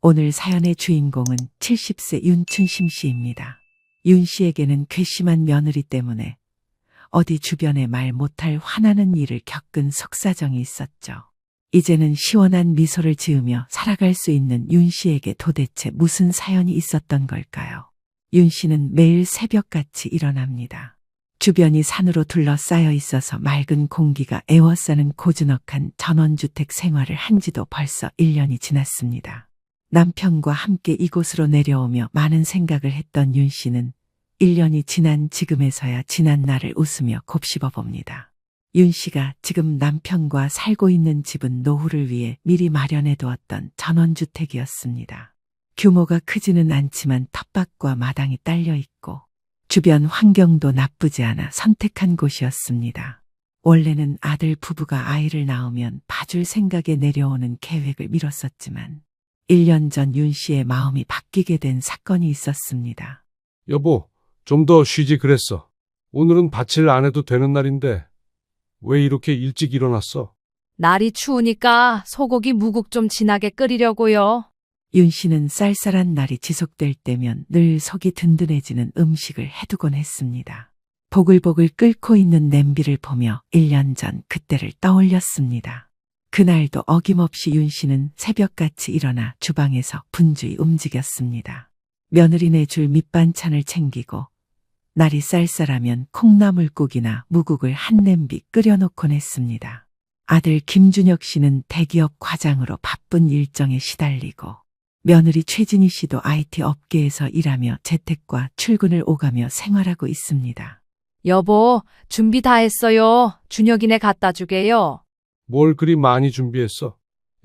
오늘 사연의 주인공은 70세 윤춘심 씨입니다. 윤 씨에게는 괘씸한 며느리 때문에 어디 주변에 말 못할 화나는 일을 겪은 속사정이 있었죠. 이제는 시원한 미소를 지으며 살아갈 수 있는 윤 씨에게 도대체 무슨 사연이 있었던 걸까요? 윤 씨는 매일 새벽같이 일어납니다. 주변이 산으로 둘러싸여 있어서 맑은 공기가 애워싸는 고즈넉한 전원주택 생활을 한 지도 벌써 1년이 지났습니다. 남편과 함께 이곳으로 내려오며 많은 생각을 했던 윤 씨는 1년이 지난 지금에서야 지난 날을 웃으며 곱씹어 봅니다. 윤 씨가 지금 남편과 살고 있는 집은 노후를 위해 미리 마련해 두었던 전원주택이었습니다. 규모가 크지는 않지만 텃밭과 마당이 딸려 있고 주변 환경도 나쁘지 않아 선택한 곳이었습니다. 원래는 아들 부부가 아이를 낳으면 봐줄 생각에 내려오는 계획을 미뤘었지만 1년 전 윤 씨의 마음이 바뀌게 된 사건이 있었습니다. 여보, 좀 더 쉬지 그랬어. 오늘은 밭일 안 해도 되는 날인데 왜 이렇게 일찍 일어났어? 날이 추우니까 소고기 무국 좀 진하게 끓이려고요. 윤 씨는 쌀쌀한 날이 지속될 때면 늘 속이 든든해지는 음식을 해두곤 했습니다. 보글보글 끓고 있는 냄비를 보며 1년 전 그때를 떠올렸습니다. 그날도 어김없이 윤 씨는 새벽같이 일어나 주방에서 분주히 움직였습니다. 며느리 내줄 밑반찬을 챙기고 날이 쌀쌀하면 콩나물국이나 무국을 한 냄비 끓여놓곤 했습니다. 아들 김준혁 씨는 대기업 과장으로 바쁜 일정에 시달리고 며느리 최진희 씨도 IT 업계에서 일하며 재택과 출근을 오가며 생활하고 있습니다. 여보, 준비 다 했어요. 준혁이네 갖다 주게요. 뭘 그리 많이 준비했어?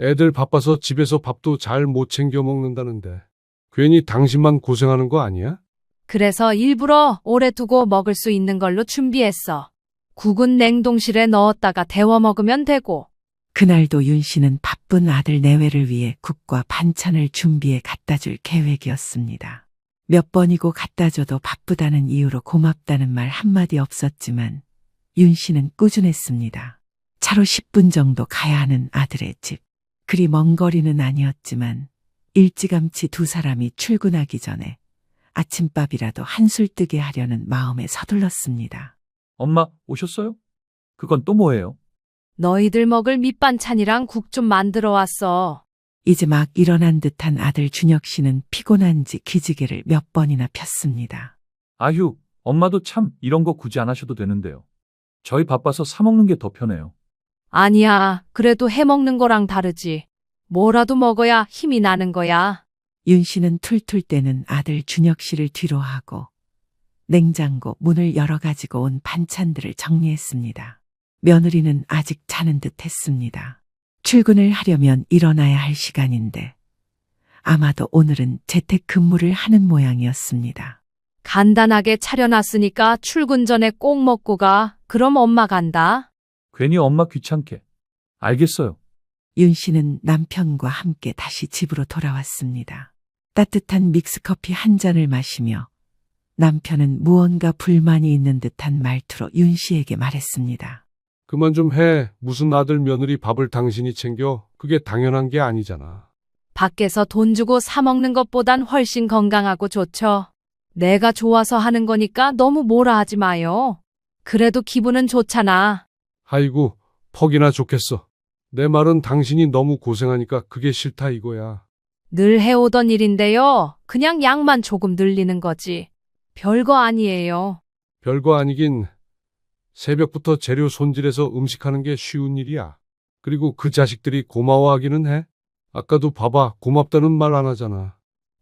애들 바빠서 집에서 밥도 잘 못 챙겨 먹는다는데 괜히 당신만 고생하는 거 아니야? 그래서 일부러 오래 두고 먹을 수 있는 걸로 준비했어. 국은 냉동실에 넣었다가 데워 먹으면 되고. 그날도 윤 씨는 바쁜 아들 내외를 위해 국과 반찬을 준비해 갖다 줄 계획이었습니다. 몇 번이고 갖다 줘도 바쁘다는 이유로 고맙다는 말 한마디 없었지만 윤 씨는 꾸준했습니다. 차로 10분 정도 가야 하는 아들의 집. 그리 먼 거리는 아니었지만 일찌감치 두 사람이 출근하기 전에 아침밥이라도 한술 뜨게 하려는 마음에 서둘렀습니다. 엄마, 오셨어요? 그건 또 뭐예요? 너희들 먹을 밑반찬이랑 국 좀 만들어 왔어. 이제 막 일어난 듯한 아들 준혁 씨는 피곤한지 기지개를 몇 번이나 폈습니다. 아휴, 엄마도 참 이런 거 굳이 안 하셔도 되는데요. 저희 바빠서 사 먹는 게 더 편해요. 아니야, 그래도 해 먹는 거랑 다르지. 뭐라도 먹어야 힘이 나는 거야. 윤 씨는 툴툴 대는 아들 준혁 씨를 뒤로 하고 냉장고 문을 열어가지고 온 반찬들을 정리했습니다. 며느리는 아직 자는 듯 했습니다. 출근을 하려면 일어나야 할 시간인데 아마도 오늘은 재택근무를 하는 모양이었습니다. 간단하게 차려놨으니까 출근 전에 꼭 먹고 가. 그럼 엄마 간다. 괜히 엄마 귀찮게. 알겠어요. 윤 씨는 남편과 함께 다시 집으로 돌아왔습니다. 따뜻한 믹스커피 한 잔을 마시며 남편은 무언가 불만이 있는 듯한 말투로 윤 씨에게 말했습니다. 그만 좀 해. 무슨 아들 며느리 밥을 당신이 챙겨? 그게 당연한 게 아니잖아. 밖에서 돈 주고 사 먹는 것보단 훨씬 건강하고 좋죠. 내가 좋아서 하는 거니까 너무 뭐라 하지 마요. 그래도 기분은 좋잖아. 아이고, 퍽이나 좋겠어. 내 말은 당신이 너무 고생하니까 그게 싫다 이거야. 늘 해오던 일인데요. 그냥 양만 조금 늘리는 거지. 별거 아니에요. 별거 아니긴. 새벽부터 재료 손질해서 음식하는 게 쉬운 일이야. 그리고 그 자식들이 고마워하기는 해. 아까도 봐봐, 고맙다는 말 안 하잖아.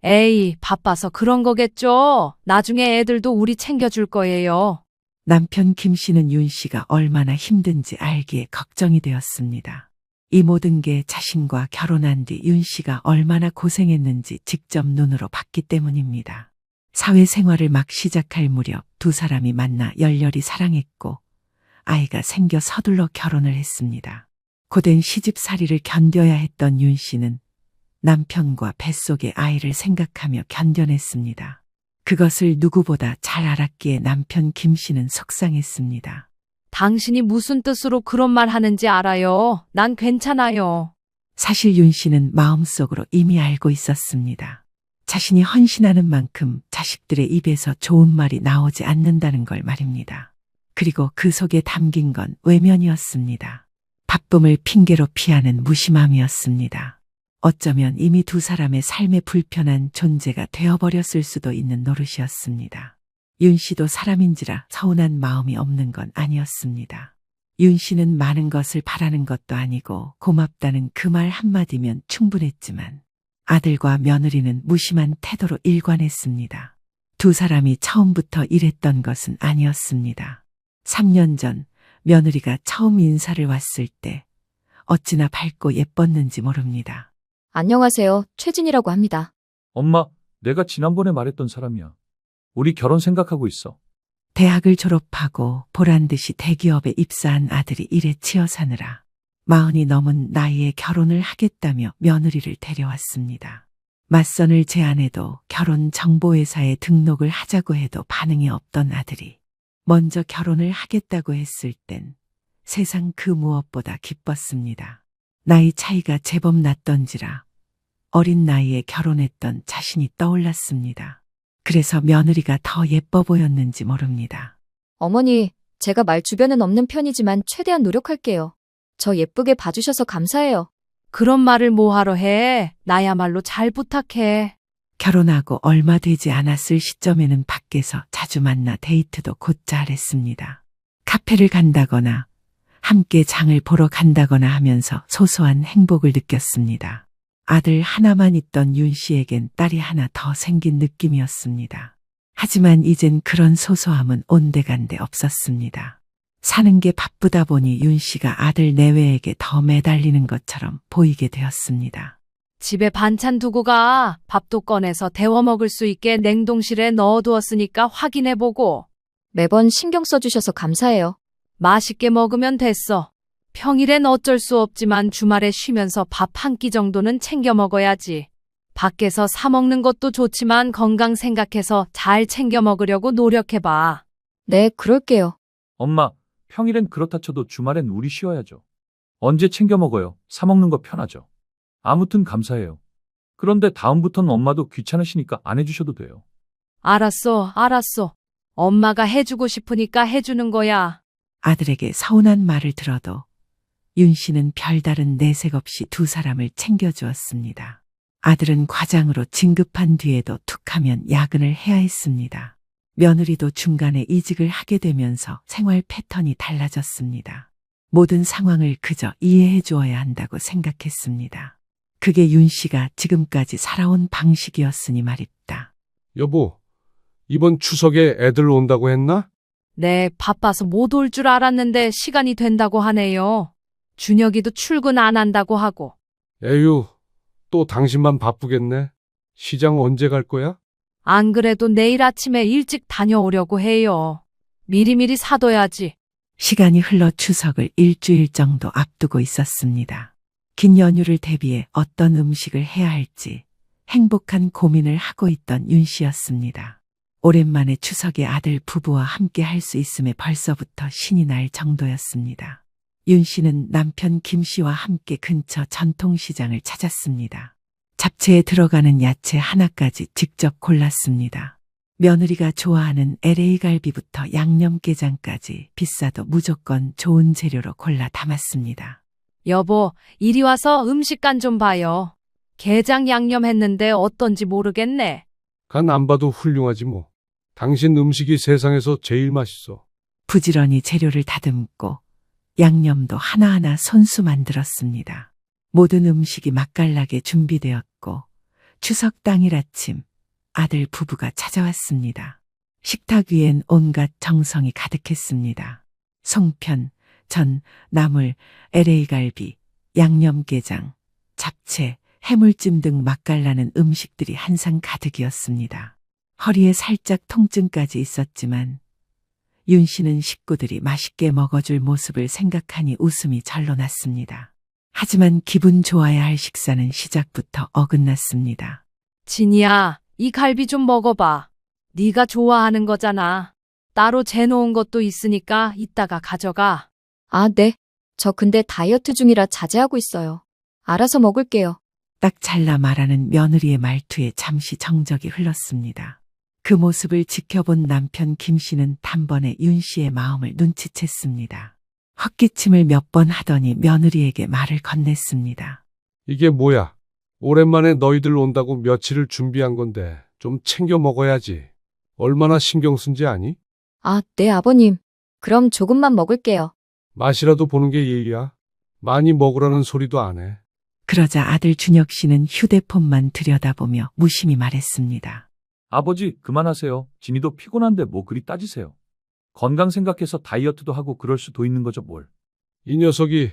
에이, 바빠서 그런 거겠죠. 나중에 애들도 우리 챙겨줄 거예요. 남편 김 씨는 윤 씨가 얼마나 힘든지 알기에 걱정이 되었습니다. 이 모든 게 자신과 결혼한 뒤 윤 씨가 얼마나 고생했는지 직접 눈으로 봤기 때문입니다. 사회생활을 막 시작할 무렵 두 사람이 만나 열렬히 사랑했고 아이가 생겨 서둘러 결혼을 했습니다. 고된 시집살이를 견뎌야 했던 윤 씨는 남편과 뱃속의 아이를 생각하며 견뎌냈습니다. 그것을 누구보다 잘 알았기에 남편 김 씨는 속상했습니다. 당신이 무슨 뜻으로 그런 말 하는지 알아요. 난 괜찮아요. 사실 윤 씨는 마음속으로 이미 알고 있었습니다. 자신이 헌신하는 만큼 자식들의 입에서 좋은 말이 나오지 않는다는 걸 말입니다. 그리고 그 속에 담긴 건 외면이었습니다. 바쁨을 핑계로 피하는 무심함이었습니다. 어쩌면 이미 두 사람의 삶에 불편한 존재가 되어버렸을 수도 있는 노릇이었습니다. 윤 씨도 사람인지라 서운한 마음이 없는 건 아니었습니다. 윤 씨는 많은 것을 바라는 것도 아니고 고맙다는 그 말 한마디면 충분했지만 아들과 며느리는 무심한 태도로 일관했습니다. 두 사람이 처음부터 이랬던 것은 아니었습니다. 3년 전 며느리가 처음 인사를 왔을 때 어찌나 밝고 예뻤는지 모릅니다. 안녕하세요. 최진이라고 합니다. 엄마, 내가 지난번에 말했던 사람이야. 우리 결혼 생각하고 있어. 대학을 졸업하고 보란듯이 대기업에 입사한 아들이 일에 치여 사느라 40이 넘은 나이에 결혼을 하겠다며 며느리를 데려왔습니다. 맞선을 제안해도 결혼 정보회사에 등록을 하자고 해도 반응이 없던 아들이 먼저 결혼을 하겠다고 했을 땐 세상 그 무엇보다 기뻤습니다. 나이 차이가 제법 났던지라 어린 나이에 결혼했던 자신이 떠올랐습니다. 그래서 며느리가 더 예뻐 보였는지 모릅니다. 어머니, 제가 말 주변은 없는 편이지만 최대한 노력할게요. 저 예쁘게 봐주셔서 감사해요. 그런 말을 뭐하러 해? 나야말로 잘 부탁해. 결혼하고 얼마 되지 않았을 시점에는 밖에서 자주 만나 데이트도 곧잘 했습니다. 카페를 간다거나 함께 장을 보러 간다거나 하면서 소소한 행복을 느꼈습니다. 아들 하나만 있던 윤 씨에겐 딸이 하나 더 생긴 느낌이었습니다. 하지만 이젠 그런 소소함은 온데간데 없었습니다. 사는 게 바쁘다 보니 윤 씨가 아들 내외에게 더 매달리는 것처럼 보이게 되었습니다. 집에 반찬 두고 가. 밥도 꺼내서 데워 먹을 수 있게 냉동실에 넣어두었으니까 확인해보고. 매번 신경 써주셔서 감사해요. 맛있게 먹으면 됐어. 평일엔 어쩔 수 없지만 주말에 쉬면서 밥 한 끼 정도는 챙겨 먹어야지. 밖에서 사 먹는 것도 좋지만 건강 생각해서 잘 챙겨 먹으려고 노력해봐. 네, 그럴게요. 엄마, 평일엔 그렇다 쳐도 주말엔 우리 쉬어야죠. 언제 챙겨 먹어요? 사 먹는 거 편하죠. 아무튼 감사해요. 그런데 다음부터는 엄마도 귀찮으시니까 안 해주셔도 돼요. 알았어, 알았어. 엄마가 해주고 싶으니까 해주는 거야. 아들에게 서운한 말을 들어도 윤 씨는 별다른 내색 없이 두 사람을 챙겨주었습니다. 아들은 과장으로 진급한 뒤에도 툭하면 야근을 해야 했습니다. 며느리도 중간에 이직을 하게 되면서 생활 패턴이 달라졌습니다. 모든 상황을 그저 이해해 주어야 한다고 생각했습니다. 그게 윤 씨가 지금까지 살아온 방식이었으니 말입니다. 여보, 이번 추석에 애들 온다고 했나? 네, 바빠서 못 올 줄 알았는데 시간이 된다고 하네요. 준혁이도 출근 안 한다고 하고. 에휴, 또 당신만 바쁘겠네. 시장 언제 갈 거야? 안 그래도 내일 아침에 일찍 다녀오려고 해요. 미리미리 사둬야지. 시간이 흘러 추석을 일주일 정도 앞두고 있었습니다. 긴 연휴를 대비해 어떤 음식을 해야 할지 행복한 고민을 하고 있던 윤 씨였습니다. 오랜만에 추석에 아들 부부와 함께 할 수 있음에 벌써부터 신이 날 정도였습니다. 윤 씨는 남편 김 씨와 함께 근처 전통시장을 찾았습니다. 잡채에 들어가는 야채 하나까지 직접 골랐습니다. 며느리가 좋아하는 LA 갈비부터 양념게장까지 비싸도 무조건 좋은 재료로 골라 담았습니다. 여보, 이리 와서 음식간 좀 봐요. 게장 양념했는데 어떤지 모르겠네. 간 안 봐도 훌륭하지 뭐. 당신 음식이 세상에서 제일 맛있어. 부지런히 재료를 다듬고 양념도 하나하나 손수 만들었습니다. 모든 음식이 맛깔나게 준비되었고 추석 당일 아침 아들 부부가 찾아왔습니다. 식탁 위엔 온갖 정성이 가득했습니다. 송편, 전, 나물, LA 갈비, 양념게장, 잡채, 해물찜 등 맛깔나는 음식들이 한 상 가득이었습니다. 허리에 살짝 통증까지 있었지만 윤 씨는 식구들이 맛있게 먹어줄 모습을 생각하니 웃음이 절로 났습니다. 하지만 기분 좋아야 할 식사는 시작부터 어긋났습니다. 진이야, 이 갈비 좀 먹어봐. 네가 좋아하는 거잖아. 따로 재놓은 것도 있으니까 이따가 가져가. 아, 네. 저 근데 다이어트 중이라 자제하고 있어요. 알아서 먹을게요. 딱 잘라 말하는 며느리의 말투에 잠시 정적이 흘렀습니다. 그 모습을 지켜본 남편 김 씨는 단번에 윤 씨의 마음을 눈치챘습니다. 헛기침을 몇 번 하더니 며느리에게 말을 건넸습니다. 이게 뭐야? 오랜만에 너희들 온다고 며칠을 준비한 건데 좀 챙겨 먹어야지. 얼마나 신경 쓴지 아니? 아, 네, 아버님. 그럼 조금만 먹을게요. 맛이라도 보는 게 예의야. 많이 먹으라는 소리도 안 해. 그러자 아들 준혁 씨는 휴대폰만 들여다보며 무심히 말했습니다. 아버지, 그만하세요. 진이도 피곤한데 뭐 그리 따지세요. 건강 생각해서 다이어트도 하고 그럴 수도 있는 거죠, 뭘. 이 녀석이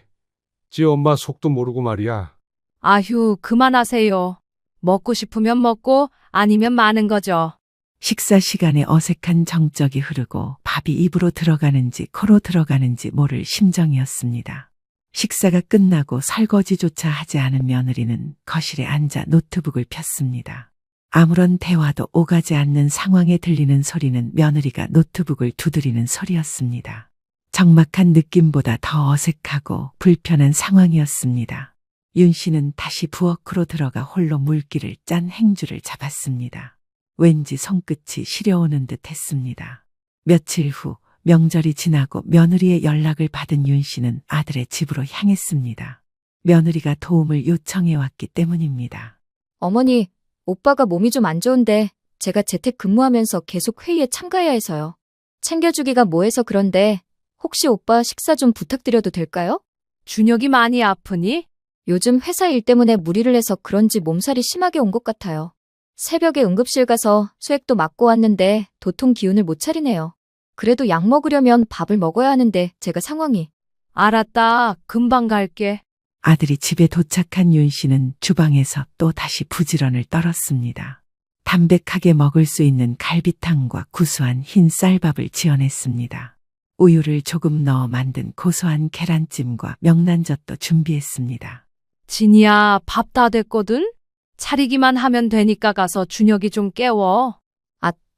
지 엄마 속도 모르고 말이야. 아휴, 그만하세요. 먹고 싶으면 먹고 아니면 마는 거죠. 식사 시간에 어색한 정적이 흐르고 밥이 입으로 들어가는지 코로 들어가는지 모를 심정이었습니다. 식사가 끝나고 설거지조차 하지 않은 며느리는 거실에 앉아 노트북을 폈습니다. 아무런 대화도 오가지 않는 상황에 들리는 소리는 며느리가 노트북을 두드리는 소리였습니다. 적막한 느낌보다 더 어색하고 불편한 상황이었습니다. 윤 씨는 다시 부엌으로 들어가 홀로 물기를 짠 행주를 잡았습니다. 왠지 손끝이 시려오는 듯 했습니다. 며칠 후 명절이 지나고 며느리의 연락을 받은 윤 씨는 아들의 집으로 향했습니다. 며느리가 도움을 요청해 왔기 때문입니다. 어머니, 오빠가 몸이 좀 안 좋은데 제가 재택 근무하면서 계속 회의에 참가해야 해서요. 챙겨주기가 뭐해서 그런데 혹시 오빠 식사 좀 부탁드려도 될까요? 준혁이 많이 아프니? 요즘 회사 일 때문에 무리를 해서 그런지 몸살이 심하게 온 것 같아요. 새벽에 응급실 가서 수액도 맞고 왔는데 도통 기운을 못 차리네요. 그래도 약 먹으려면 밥을 먹어야 하는데 제가 상황이. 알았다. 금방 갈게. 아들이 집에 도착한 윤 씨는 주방에서 또 다시 부지런을 떨었습니다. 담백하게 먹을 수 있는 갈비탕과 구수한 흰 쌀밥을 지어냈습니다. 우유를 조금 넣어 만든 고소한 계란찜과 명란젓도 준비했습니다. 진이야, 밥 다 됐거든? 차리기만 하면 되니까 가서 준혁이 좀 깨워.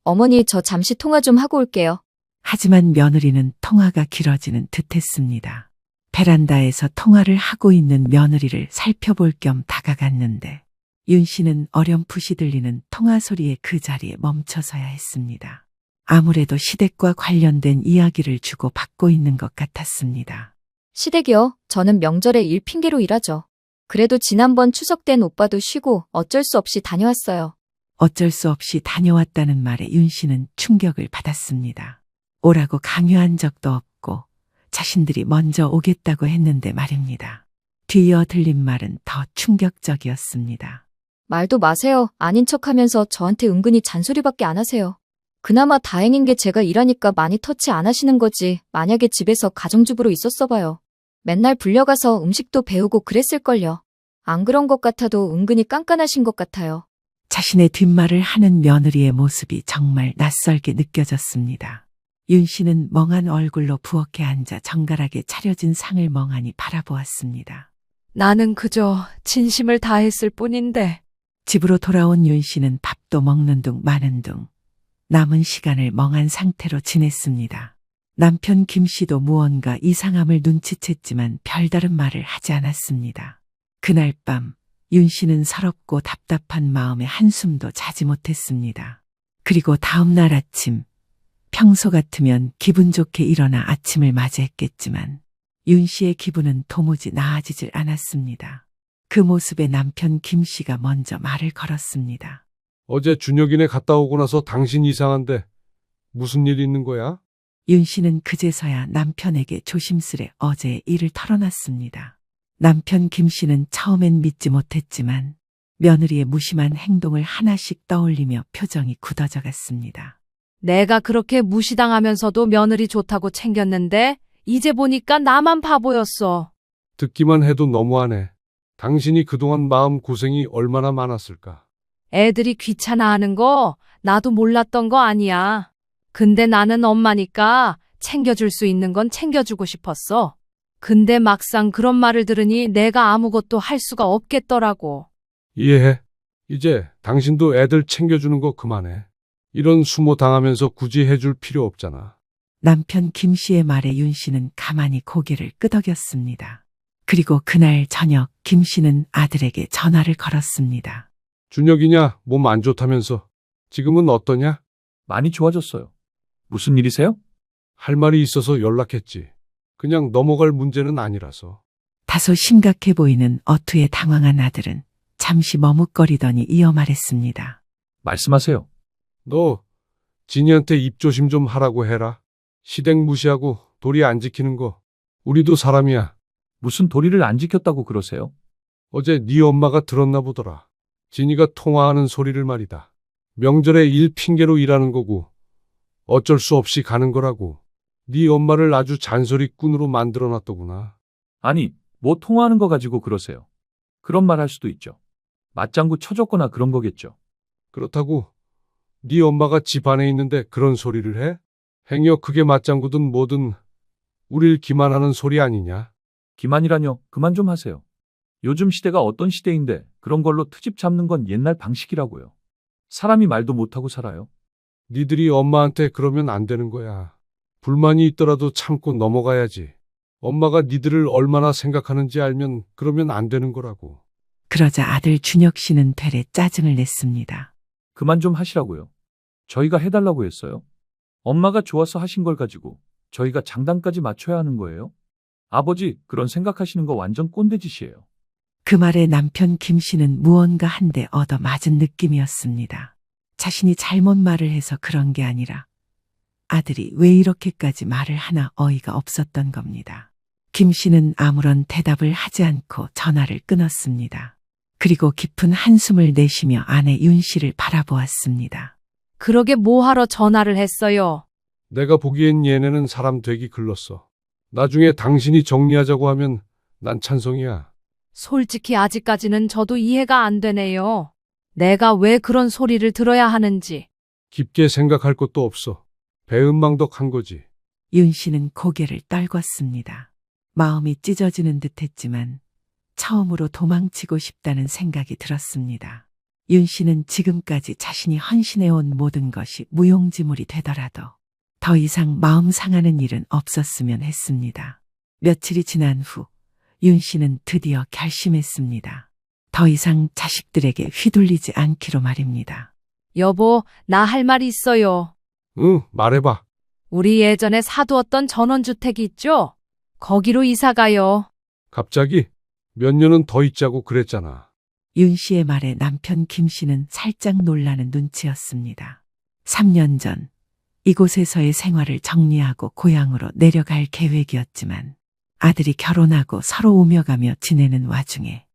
어머니, 저 잠시 통화 좀 하고 올게요. 하지만 며느리는 통화가 길어지는 듯했습니다. 베란다에서 통화를 하고 있는 며느리를 살펴볼 겸 다가갔는데 윤 씨는 어렴풋이 들리는 통화 소리에 그 자리에 멈춰서야 했습니다. 아무래도 시댁과 관련된 이야기를 주고 받고 있는 것 같았습니다. 시댁이요? 저는 명절에 일 핑계로 일하죠. 그래도 지난번 추석 땐 오빠도 쉬고 어쩔 수 없이 다녀왔어요. 어쩔 수 없이 다녀왔다는 말에 윤 씨는 충격을 받았습니다. 오라고 강요한 적도 없고 자신들이 먼저 오겠다고 했는데 말입니다. 뒤이어 들린 말은 더 충격적이었습니다. 말도 마세요. 아닌 척하면서 저한테 은근히 잔소리밖에 안 하세요. 그나마 다행인 게 제가 일하니까 많이 터치 안 하시는 거지. 만약에 집에서 가정주부로 있었어 봐요. 맨날 불려가서 음식도 배우고 그랬을걸요. 안 그런 것 같아도 은근히 깐깐하신 것 같아요. 자신의 뒷말을 하는 며느리의 모습이 정말 낯설게 느껴졌습니다. 윤 씨는 멍한 얼굴로 부엌에 앉아 정갈하게 차려진 상을 멍하니 바라보았습니다. 나는 그저 진심을 다했을 뿐인데. 집으로 돌아온 윤 씨는 밥도 먹는 둥 마는 둥 남은 시간을 멍한 상태로 지냈습니다. 남편 김 씨도 무언가 이상함을 눈치챘지만 별다른 말을 하지 않았습니다. 그날 밤 윤 씨는 서럽고 답답한 마음에 한숨도 자지 못했습니다. 그리고 다음 날 아침 평소 같으면 기분 좋게 일어나 아침을 맞이했겠지만 윤 씨의 기분은 도무지 나아지질 않았습니다. 그 모습에 남편 김 씨가 먼저 말을 걸었습니다. 어제 준혁이네 갔다 오고 나서 당신 이상한데 무슨 일 있는 거야? 윤 씨는 그제서야 남편에게 조심스레 어제의 일을 털어놨습니다. 남편 김 씨는 처음엔 믿지 못했지만 며느리의 무심한 행동을 하나씩 떠올리며 표정이 굳어져 갔습니다. 내가 그렇게 무시당하면서도 며느리 좋다고 챙겼는데 이제 보니까 나만 바보였어. 듣기만 해도 너무하네. 당신이 그동안 마음 고생이 얼마나 많았을까? 애들이 귀찮아하는 거 나도 몰랐던 거 아니야. 근데 나는 엄마니까 챙겨줄 수 있는 건 챙겨주고 싶었어. 근데 막상 그런 말을 들으니 내가 아무것도 할 수가 없겠더라고. 이해해. 이제 당신도 애들 챙겨주는 거 그만해. 이런 수모 당하면서 굳이 해줄 필요 없잖아. 남편 김 씨의 말에 윤 씨는 가만히 고개를 끄덕였습니다. 그리고 그날 저녁 김 씨는 아들에게 전화를 걸었습니다. 준혁이냐? 몸 안 좋다면서. 지금은 어떠냐? 많이 좋아졌어요. 무슨 일이세요? 할 말이 있어서 연락했지. 그냥 넘어갈 문제는 아니라서. 다소 심각해 보이는 어투에 당황한 아들은 잠시 머뭇거리더니 이어 말했습니다. 말씀하세요. 너 진이한테 입조심 좀 하라고 해라. 시댁 무시하고 도리 안 지키는 거. 우리도 사람이야. 무슨 도리를 안 지켰다고 그러세요? 어제 네 엄마가 들었나 보더라. 진이가 통화하는 소리를 말이다. 명절에 일 핑계로 일하는 거고 어쩔 수 없이 가는 거라고. 네 엄마를 아주 잔소리꾼으로 만들어놨더구나. 아니, 뭐 통화하는 거 가지고 그러세요. 그런 말 할 수도 있죠. 맞장구 쳐줬거나 그런 거겠죠. 그렇다고 네 엄마가 집 안에 있는데 그런 소리를 해? 행여 그게 맞장구든 뭐든 우릴 기만하는 소리 아니냐? 기만이라뇨. 그만 좀 하세요. 요즘 시대가 어떤 시대인데 그런 걸로 트집 잡는 건 옛날 방식이라고요. 사람이 말도 못하고 살아요. 니들이 엄마한테 그러면 안 되는 거야. 불만이 있더라도 참고 넘어가야지. 엄마가 니들을 얼마나 생각하는지 알면 그러면 안 되는 거라고. 그러자 아들 준혁 씨는 되레 짜증을 냈습니다. 그만 좀 하시라고요. 저희가 해달라고 했어요. 엄마가 좋아서 하신 걸 가지고 저희가 장단까지 맞춰야 하는 거예요? 아버지, 그런 생각하시는 거 완전 꼰대짓이에요. 그 말에 남편 김 씨는 무언가 한 대 얻어 맞은 느낌이었습니다. 자신이 잘못 말을 해서 그런 게 아니라 아들이 왜 이렇게까지 말을 하나 어이가 없었던 겁니다. 김 씨는 아무런 대답을 하지 않고 전화를 끊었습니다. 그리고 깊은 한숨을 내쉬며 아내 윤 씨를 바라보았습니다. 그러게 뭐하러 전화를 했어요. 내가 보기엔 얘네는 사람 되기 글렀어. 나중에 당신이 정리하자고 하면 난 찬성이야. 솔직히 아직까지는 저도 이해가 안 되네요. 내가 왜 그런 소리를 들어야 하는지. 깊게 생각할 것도 없어. 배은망덕한 거지. 윤 씨는 고개를 떨궜습니다. 마음이 찢어지는 듯했지만 처음으로 도망치고 싶다는 생각이 들었습니다. 윤 씨는 지금까지 자신이 헌신해온 모든 것이 무용지물이 되더라도 더 이상 마음 상하는 일은 없었으면 했습니다. 며칠이 지난 후 윤 씨는 드디어 결심했습니다. 더 이상 자식들에게 휘둘리지 않기로 말입니다. 여보, 나 할 말 있어요. 응, 말해봐. 우리 예전에 사두었던 전원주택이 있죠? 거기로 이사 가요. 갑자기 몇 년은 더 있자고 그랬잖아. 윤 씨의 말에 남편 김 씨는 살짝 놀라는 눈치였습니다. 3년 전 이곳에서의 생활을 정리하고 고향으로 내려갈 계획이었지만 아들이 결혼하고 서로 오며 가며 지내는 와중에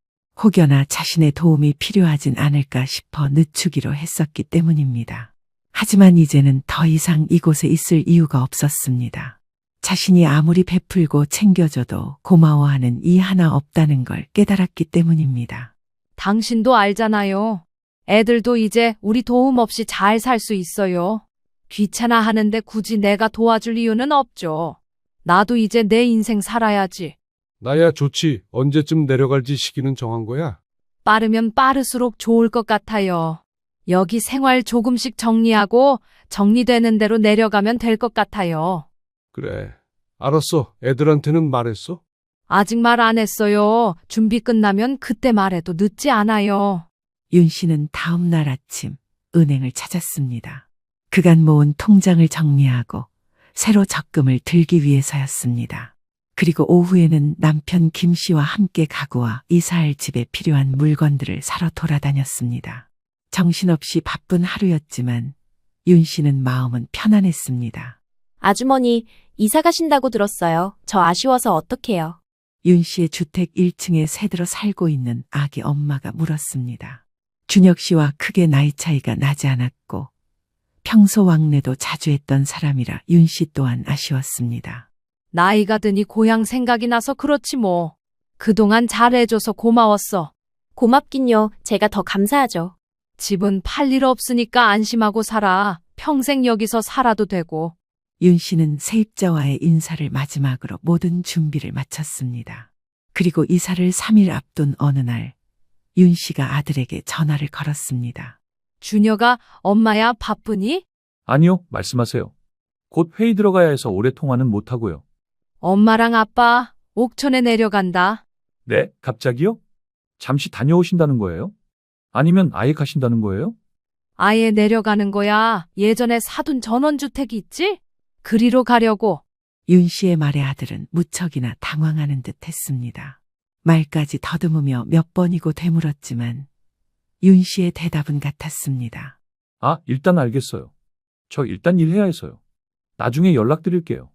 혹여나 자신의 도움이 필요하진 않을까 싶어 늦추기로 했었기 때문입니다. 하지만 이제는 더 이상 이곳에 있을 이유가 없었습니다. 자신이 아무리 베풀고 챙겨줘도 고마워하는 이 하나 없다는 걸 깨달았기 때문입니다. 당신도 알잖아요. 애들도 이제 우리 도움 없이 잘 살 수 있어요. 귀찮아 하는데 굳이 내가 도와줄 이유는 없죠. 나도 이제 내 인생 살아야지. 나야 좋지. 언제쯤 내려갈지 시기는 정한 거야? 빠르면 빠를수록 좋을 것 같아요. 여기 생활 조금씩 정리하고 정리되는 대로 내려가면 될 것 같아요. 그래. 알았어. 애들한테는 말했어? 아직 말 안 했어요. 준비 끝나면 그때 말해도 늦지 않아요. 윤 씨는 다음 날 아침 은행을 찾았습니다. 그간 모은 통장을 정리하고 새로 적금을 들기 위해서였습니다. 그리고 오후에는 남편 김 씨와 함께 가구와 이사할 집에 필요한 물건들을 사러 돌아다녔습니다. 정신없이 바쁜 하루였지만 윤 씨는 마음은 편안했습니다. 아주머니, 이사 가신다고 들었어요. 저 아쉬워서 어떡해요. 윤 씨의 주택 1층에 새들어 살고 있는 아기 엄마가 물었습니다. 준혁 씨와 크게 나이 차이가 나지 않았고 평소 왕래도 자주 했던 사람이라 윤 씨 또한 아쉬웠습니다. 나이가 드니 고향 생각이 나서 그렇지 뭐. 그동안 잘해줘서 고마웠어. 고맙긴요. 제가 더 감사하죠. 집은 팔 일 없으니까 안심하고 살아. 평생 여기서 살아도 되고. 윤 씨는 세입자와의 인사를 마지막으로 모든 준비를 마쳤습니다. 그리고 이사를 3일 앞둔 어느 날 윤 씨가 아들에게 전화를 걸었습니다. 준혁아, 엄마야 바쁘니? 아니요, 말씀하세요. 곧 회의 들어가야 해서 오래 통화는 못하고요. 엄마랑 아빠 옥천에 내려간다. 네, 갑자기요? 잠시 다녀오신다는 거예요? 아니면 아예 가신다는 거예요? 아예 내려가는 거야. 예전에 사둔 전원주택 있지? 그리로 가려고. 윤 씨의 말에 아들은 무척이나 당황하는 듯 했습니다. 말까지 더듬으며 몇 번이고 되물었지만 윤 씨의 대답은 같았습니다. 아, 일단 알겠어요. 저 일단 일해야 해서요. 나중에 연락드릴게요.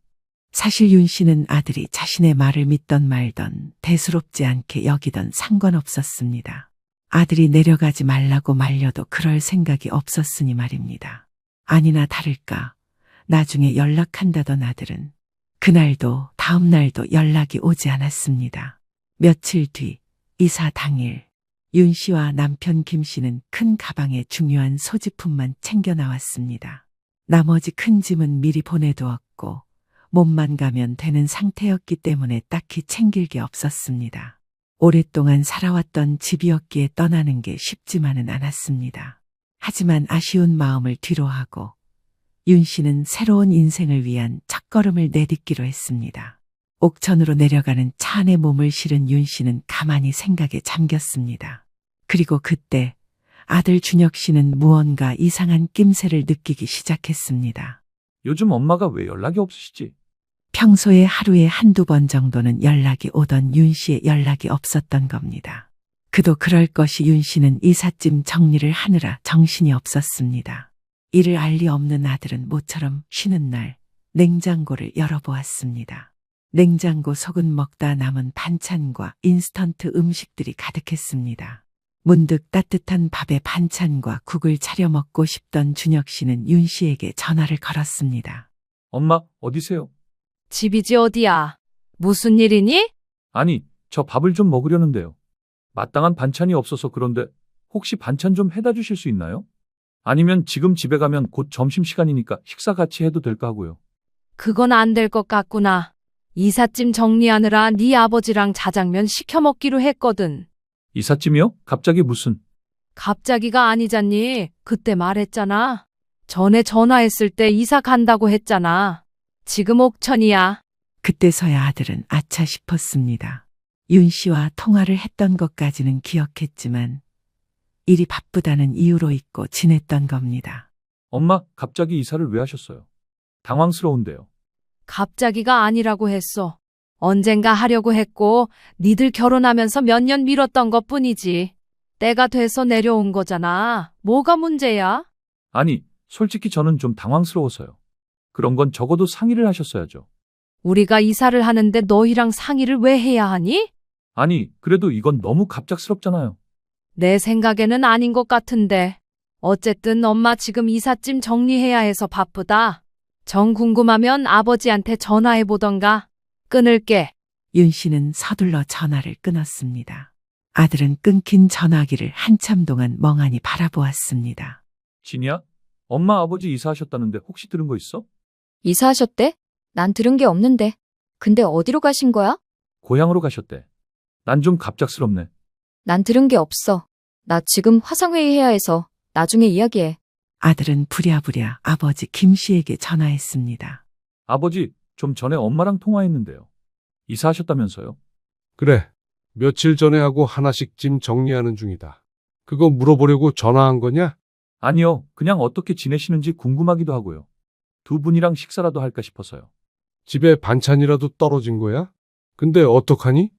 사실 윤 씨는 아들이 자신의 말을 믿던 말던 대수롭지 않게 여기던 상관없었습니다. 아들이 내려가지 말라고 말려도 그럴 생각이 없었으니 말입니다. 아니나 다를까 나중에 연락한다던 아들은 그날도 다음 날도 연락이 오지 않았습니다. 며칠 뒤 이사 당일 윤 씨와 남편 김 씨는 큰 가방에 중요한 소지품만 챙겨 나왔습니다. 나머지 큰 짐은 미리 보내두었고 몸만 가면 되는 상태였기 때문에 딱히 챙길 게 없었습니다. 오랫동안 살아왔던 집이었기에 떠나는 게 쉽지만은 않았습니다. 하지만 아쉬운 마음을 뒤로하고 윤 씨는 새로운 인생을 위한 첫걸음을 내딛기로 했습니다. 옥천으로 내려가는 차 안에 몸을 실은 윤 씨는 가만히 생각에 잠겼습니다. 그리고 그때 아들 준혁 씨는 무언가 이상한 낌새를 느끼기 시작했습니다. 요즘 엄마가 왜 연락이 없으시지? 평소에 하루에 한두 번 정도는 연락이 오던 윤 씨의 연락이 없었던 겁니다. 그도 그럴 것이 윤 씨는 이삿짐 정리를 하느라 정신이 없었습니다. 이를 알 리 없는 아들은 모처럼 쉬는 날 냉장고를 열어보았습니다. 냉장고 속은 먹다 남은 반찬과 인스턴트 음식들이 가득했습니다. 문득 따뜻한 밥에 반찬과 국을 차려 먹고 싶던 준혁 씨는 윤 씨에게 전화를 걸었습니다. 엄마, 어디세요? 집이지 어디야? 무슨 일이니? 아니, 저 밥을 좀 먹으려는데요. 마땅한 반찬이 없어서 그런데 혹시 반찬 좀 해다 주실 수 있나요? 아니면 지금 집에 가면 곧 점심시간이니까 식사 같이 해도 될까 하고요. 그건 안 될 것 같구나. 이삿짐 정리하느라 네 아버지랑 자장면 시켜 먹기로 했거든. 이삿짐이요? 갑자기 무슨? 갑자기가 아니잖니. 그때 말했잖아. 전에 전화했을 때 이사 간다고 했잖아. 지금 옥천이야. 그때서야 아들은 아차 싶었습니다. 윤 씨와 통화를 했던 것까지는 기억했지만 일이 바쁘다는 이유로 잊고 지냈던 겁니다. 엄마, 갑자기 이사를 왜 하셨어요? 당황스러운데요. 갑자기가 아니라고 했어. 언젠가 하려고 했고 니들 결혼하면서 몇 년 미뤘던 것뿐이지. 때가 돼서 내려온 거잖아. 뭐가 문제야? 아니, 솔직히 저는 좀 당황스러워서요. 그런 건 적어도 상의를 하셨어야죠. 우리가 이사를 하는데 너희랑 상의를 왜 해야 하니? 아니, 그래도 이건 너무 갑작스럽잖아요. 내 생각에는 아닌 것 같은데. 어쨌든 엄마 지금 이삿짐 정리해야 해서 바쁘다. 정 궁금하면 아버지한테 전화해보던가. 끊을게. 윤 씨는 서둘러 전화를 끊었습니다. 아들은 끊긴 전화기를 한참 동안 멍하니 바라보았습니다. 진이야? 엄마 아버지 이사하셨다는데 혹시 들은 거 있어? 이사하셨대? 난 들은 게 없는데. 근데 어디로 가신 거야? 고향으로 가셨대. 난 좀 갑작스럽네. 난 들은 게 없어. 나 지금 화상회의 해야 해서 나중에 이야기해. 아들은 부랴부랴 아버지 김 씨에게 전화했습니다. 아버지, 좀 전에 엄마랑 통화했는데요. 이사하셨다면서요? 그래. 며칠 전에 하고 하나씩 짐 정리하는 중이다. 그거 물어보려고 전화한 거냐? 아니요, 그냥 어떻게 지내시는지 궁금하기도 하고요. 두 분이랑 식사라도 할까 싶어서요. 집에 반찬이라도 떨어진 거야? 근데 어떡하니?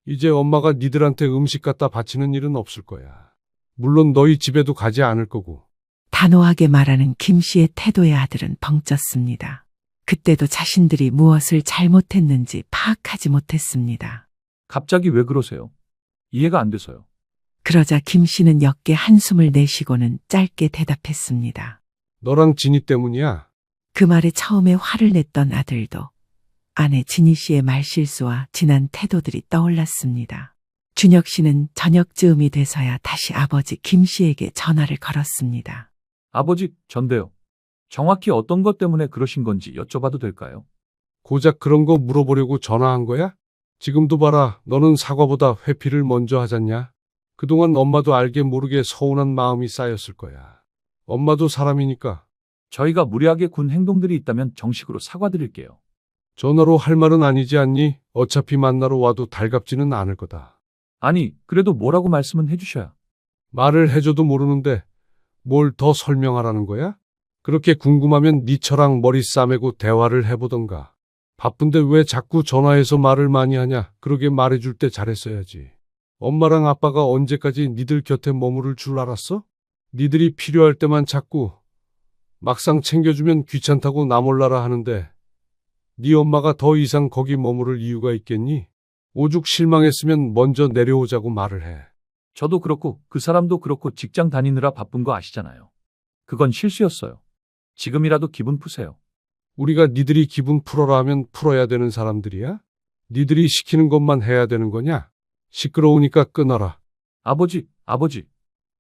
이제 엄마가 니들한테 음식 갖다 바치는 일은 없을 거야. 물론 너희 집에도 가지 않을 거고. 단호하게 말하는 김 씨의 태도에 아들은 벙쪘습니다. 그때도 자신들이 무엇을 잘못했는지 파악하지 못했습니다. 갑자기 왜 그러세요? 이해가 안 돼서요. 그러자 김 씨는 역게 한숨을 내쉬고는 짧게 대답했습니다. 너랑 진이 때문이야. 그 말에 처음에 화를 냈던 아들도 아내 진희 씨의 말실수와 진한 태도들이 떠올랐습니다. 준혁 씨는 저녁 즈음이 돼서야 다시 아버지 김 씨에게 전화를 걸었습니다. 아버지, 전데요. 정확히 어떤 것 때문에 그러신 건지 여쭤봐도 될까요? 고작 그런 거 물어보려고 전화한 거야? 지금도 봐라. 너는 사과보다 회피를 먼저 하잖냐? 그동안 엄마도 알게 모르게 서운한 마음이 쌓였을 거야. 엄마도 사람이니까. 저희가 무례하게 군 행동들이 있다면 정식으로 사과드릴게요. 전화로 할 말은 아니지 않니? 어차피 만나러 와도 달갑지는 않을 거다. 아니, 그래도 뭐라고 말씀은 해주셔야. 말을 해줘도 모르는데 뭘 더 설명하라는 거야? 그렇게 궁금하면 니처랑 머리 싸매고 대화를 해보던가. 바쁜데 왜 자꾸 전화해서 말을 많이 하냐? 그러게 말해줄 때 잘했어야지. 엄마랑 아빠가 언제까지 니들 곁에 머무를 줄 알았어? 니들이 필요할 때만 자꾸 막상 챙겨주면 귀찮다고 나 몰라라 하는데 네 엄마가 더 이상 거기 머무를 이유가 있겠니? 오죽 실망했으면 먼저 내려오자고 말을 해. 저도 그렇고 그 사람도 그렇고 직장 다니느라 바쁜 거 아시잖아요. 그건 실수였어요. 지금이라도 기분 푸세요. 우리가 니들이 기분 풀어라 하면 풀어야 되는 사람들이야? 니들이 시키는 것만 해야 되는 거냐? 시끄러우니까 끊어라. 아버지.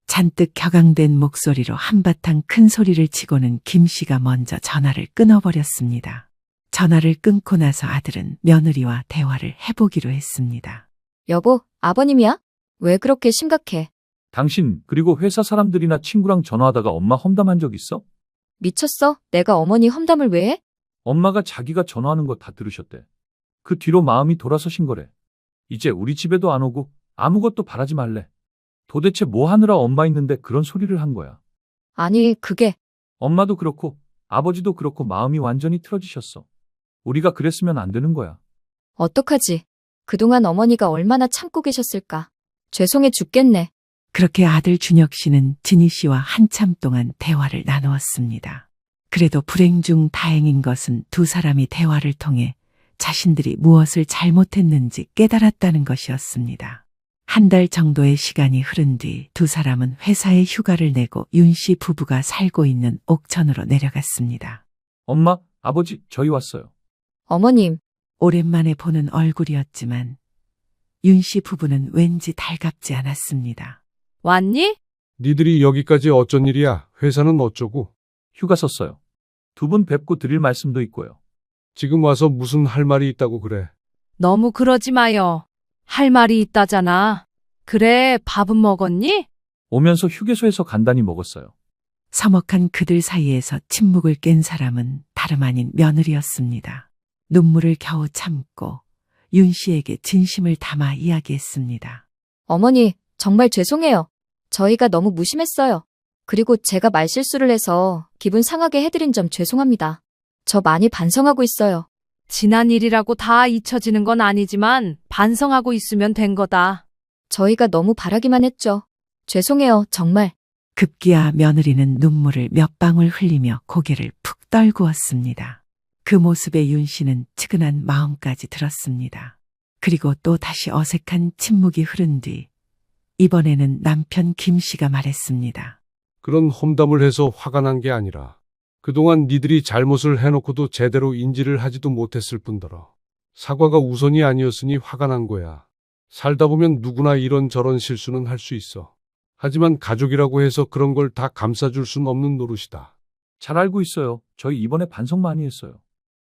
잔뜩 격앙된 목소리로 한바탕 큰 소리를 치고는 김 씨가 먼저 전화를 끊어버렸습니다. 전화를 끊고 나서 아들은 며느리와 대화를 해보기로 했습니다. 여보, 아버님이야? 왜 그렇게 심각해? 당신 그리고 회사 사람들이나 친구랑 전화하다가 엄마 험담한 적 있어? 미쳤어? 내가 어머니 험담을 왜 해? 엄마가 자기가 전화하는 거 다 들으셨대. 그 뒤로 마음이 돌아서신 거래. 이제 우리 집에도 안 오고 아무것도 바라지 말래. 도대체 뭐 하느라 엄마 있는데 그런 소리를 한 거야. 아니, 그게 엄마도 그렇고 아버지도 그렇고 마음이 완전히 틀어지셨어. 우리가 그랬으면 안 되는 거야. 어떡하지? 그동안 어머니가 얼마나 참고 계셨을까? 죄송해 죽겠네. 그렇게 아들 준혁 씨는 진희 씨와 한참 동안 대화를 나누었습니다. 그래도 불행 중 다행인 것은 두 사람이 대화를 통해 자신들이 무엇을 잘못했는지 깨달았다는 것이었습니다. 한 달 정도의 시간이 흐른 뒤 두 사람은 회사에 휴가를 내고 윤 씨 부부가 살고 있는 옥천으로 내려갔습니다. 엄마, 아버지, 저희 왔어요. 어머님, 오랜만에 보는 얼굴이었지만 윤 씨 부부는 왠지 달갑지 않았습니다. 왔니? 니들이 여기까지 어쩐 일이야? 회사는 어쩌고? 휴가 썼어요. 두 분 뵙고 드릴 말씀도 있고요. 지금 와서 무슨 할 말이 있다고 그래? 너무 그러지 마요. 할 말이 있다잖아. 그래, 밥은 먹었니? 오면서 휴게소에서 간단히 먹었어요. 서먹한 그들 사이에서 침묵을 깬 사람은 다름 아닌 며느리였습니다. 눈물을 겨우 참고 윤 씨에게 진심을 담아 이야기했습니다. 어머니, 정말 죄송해요. 저희가 너무 무심했어요. 그리고 제가 말실수를 해서 기분 상하게 해드린 점 죄송합니다. 저 많이 반성하고 있어요. 지난 일이라고 다 잊혀지는 건 아니지만 반성하고 있으면 된 거다. 저희가 너무 바라기만 했죠. 죄송해요, 정말. 급기야 며느리는 눈물을 몇 방울 흘리며 고개를 푹 떨구었습니다. 그 모습에 윤 씨는 측은한 마음까지 들었습니다. 그리고 또 다시 어색한 침묵이 흐른 뒤 이번에는 남편 김 씨가 말했습니다. 그런 험담을 해서 화가 난 게 아니라 그동안 니들이 잘못을 해놓고도 제대로 인지를 하지도 못했을 뿐더러 사과가 우선이 아니었으니 화가 난 거야. 살다 보면 누구나 이런저런 실수는 할 수 있어. 하지만 가족이라고 해서 그런 걸 다 감싸줄 순 없는 노릇이다. 잘 알고 있어요. 저희 이번에 반성 많이 했어요.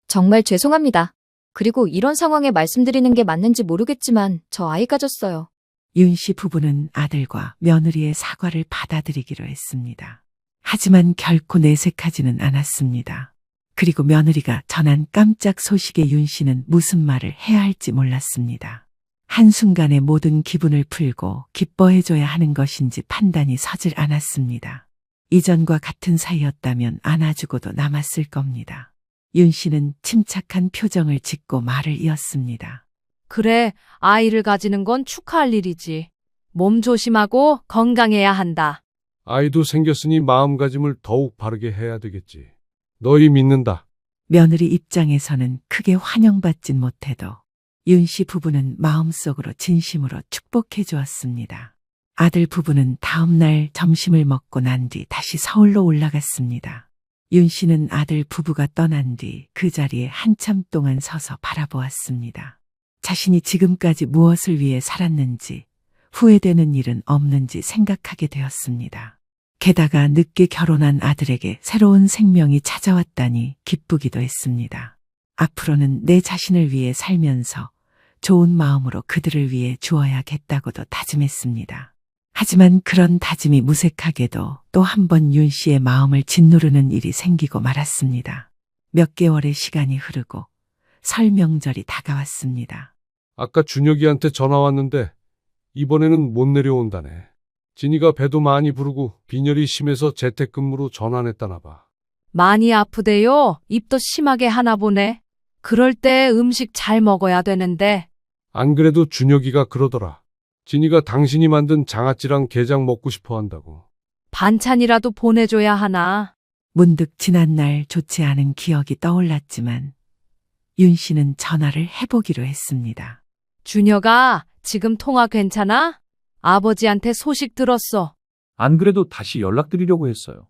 정말 죄송합니다. 그리고 이런 상황에 말씀드리는 게 맞는지 모르겠지만 저 아이 가졌어요. 윤 씨 부부는 아들과 며느리의 사과를 받아들이기로 했습니다. 하지만 결코 내색하지는 않았습니다. 그리고 며느리가 전한 깜짝 소식에 윤 씨는 무슨 말을 해야 할지 몰랐습니다. 한순간에 모든 기분을 풀고 기뻐해줘야 하는 것인지 판단이 서질 않았습니다. 이전과 같은 사이였다면 안아주고도 남았을 겁니다. 윤 씨는 침착한 표정을 짓고 말을 이었습니다. 그래, 아이를 가지는 건 축하할 일이지. 몸 조심하고 건강해야 한다. 아이도 생겼으니 마음가짐을 더욱 바르게 해야 되겠지. 너희 믿는다. 며느리 입장에서는 크게 환영받진 못해도 윤 씨 부부는 마음속으로 진심으로 축복해 주었습니다. 아들 부부는 다음 날 점심을 먹고 난 뒤 다시 서울로 올라갔습니다. 윤 씨는 아들 부부가 떠난 뒤 그 자리에 한참 동안 서서 바라보았습니다. 자신이 지금까지 무엇을 위해 살았는지 후회되는 일은 없는지 생각하게 되었습니다. 게다가 늦게 결혼한 아들에게 새로운 생명이 찾아왔다니 기쁘기도 했습니다. 앞으로는 내 자신을 위해 살면서 좋은 마음으로 그들을 위해 주어야겠다고도 다짐했습니다. 하지만 그런 다짐이 무색하게도 또 한 번 윤 씨의 마음을 짓누르는 일이 생기고 말았습니다. 몇 개월의 시간이 흐르고 설 명절이 다가왔습니다. 아까 준혁이한테 전화 왔는데 이번에는 못 내려온다네. 진이가 배도 많이 부르고 빈혈이 심해서 재택근무로 전환했다나 봐. 많이 아프대요. 입도 심하게 하나 보네. 그럴 때 음식 잘 먹어야 되는데. 안 그래도 준혁이가 그러더라. 진이가 당신이 만든 장아찌랑 게장 먹고 싶어 한다고. 반찬이라도 보내줘야 하나. 문득 지난날 좋지 않은 기억이 떠올랐지만 윤 씨는 전화를 해보기로 했습니다. 준혁아, 지금 통화 괜찮아? 아버지한테 소식 들었어. 안 그래도 다시 연락드리려고 했어요.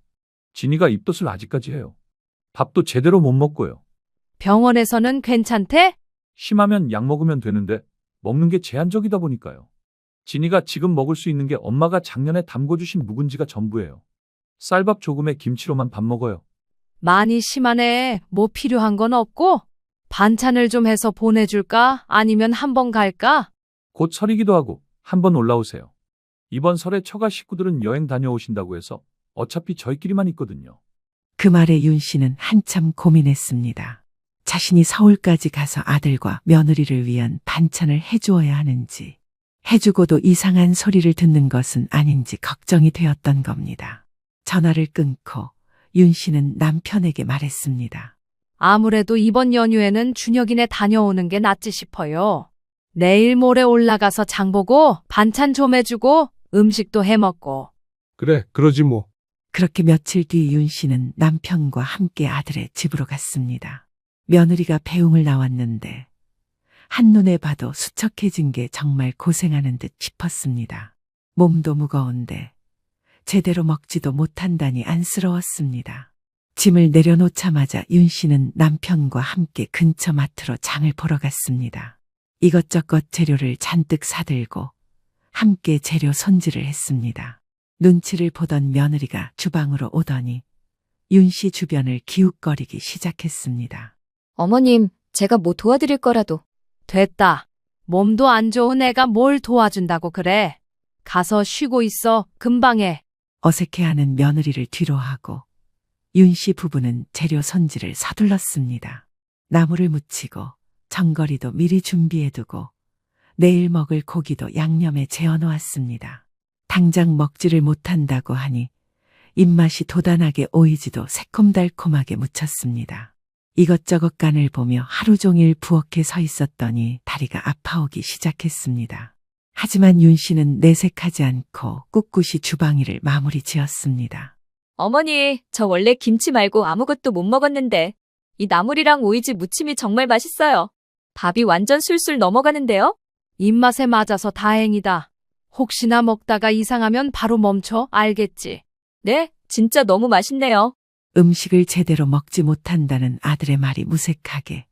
진이가 입덧을 아직까지 해요. 밥도 제대로 못 먹고요. 병원에서는 괜찮대? 심하면 약 먹으면 되는데 먹는 게 제한적이다 보니까요. 진이가 지금 먹을 수 있는 게 엄마가 작년에 담궈주신 묵은지가 전부예요. 쌀밥 조금에 김치로만 밥 먹어요. 많이 심하네. 뭐 필요한 건 없고? 반찬을 좀 해서 보내줄까? 아니면 한번 갈까? 곧 설이기도 하고 한번 올라오세요. 이번 설에 처가 식구들은 여행 다녀오신다고 해서 어차피 저희끼리만 있거든요. 그 말에 윤 씨는 한참 고민했습니다. 자신이 서울까지 가서 아들과 며느리를 위한 반찬을 해주어야 하는지, 해주고도 이상한 소리를 듣는 것은 아닌지 걱정이 되었던 겁니다. 전화를 끊고 윤 씨는 남편에게 말했습니다. 아무래도 이번 연휴에는 준혁이네 다녀오는 게 낫지 싶어요. 내일 모레 올라가서 장 보고 반찬 좀 해주고 음식도 해 먹고. 그래, 그러지 뭐. 그렇게 며칠 뒤 윤 씨는 남편과 함께 아들의 집으로 갔습니다. 며느리가 배웅을 나왔는데 한눈에 봐도 수척해진 게 정말 고생하는 듯 싶었습니다. 몸도 무거운데 제대로 먹지도 못한다니 안쓰러웠습니다. 짐을 내려놓자마자 윤 씨는 남편과 함께 근처 마트로 장을 보러 갔습니다. 이것저것 재료를 잔뜩 사들고 함께 재료 손질을 했습니다. 눈치를 보던 며느리가 주방으로 오더니 윤 씨 주변을 기웃거리기 시작했습니다. 어머님, 제가 뭐 도와드릴 거라도. 됐다. 몸도 안 좋은 애가 뭘 도와준다고 그래. 가서 쉬고 있어. 금방 해. 어색해하는 며느리를 뒤로하고 윤 씨 부부는 재료 손질을 서둘렀습니다. 나물을 무치고 전거리도 미리 준비해두고 내일 먹을 고기도 양념에 재워놓았습니다. 당장 먹지를 못한다고 하니 입맛이 도단하게 오이지도 새콤달콤하게 무쳤습니다. 이것저것 간을 보며 하루 종일 부엌에 서 있었더니 다리가 아파오기 시작했습니다. 하지만 윤 씨는 내색하지 않고 꿋꿋이 주방 일을 마무리 지었습니다. 어머니, 저 원래 김치 말고 아무것도 못 먹었는데 이 나물이랑 오이지 무침이 정말 맛있어요. 밥이 완전 술술 넘어가는데요? 입맛에 맞아서 다행이다. 혹시나 먹다가 이상하면 바로 멈춰. 알겠지? 네, 진짜 너무 맛있네요. 음식을 제대로 먹지 못한다는 아들의 말이 무색하게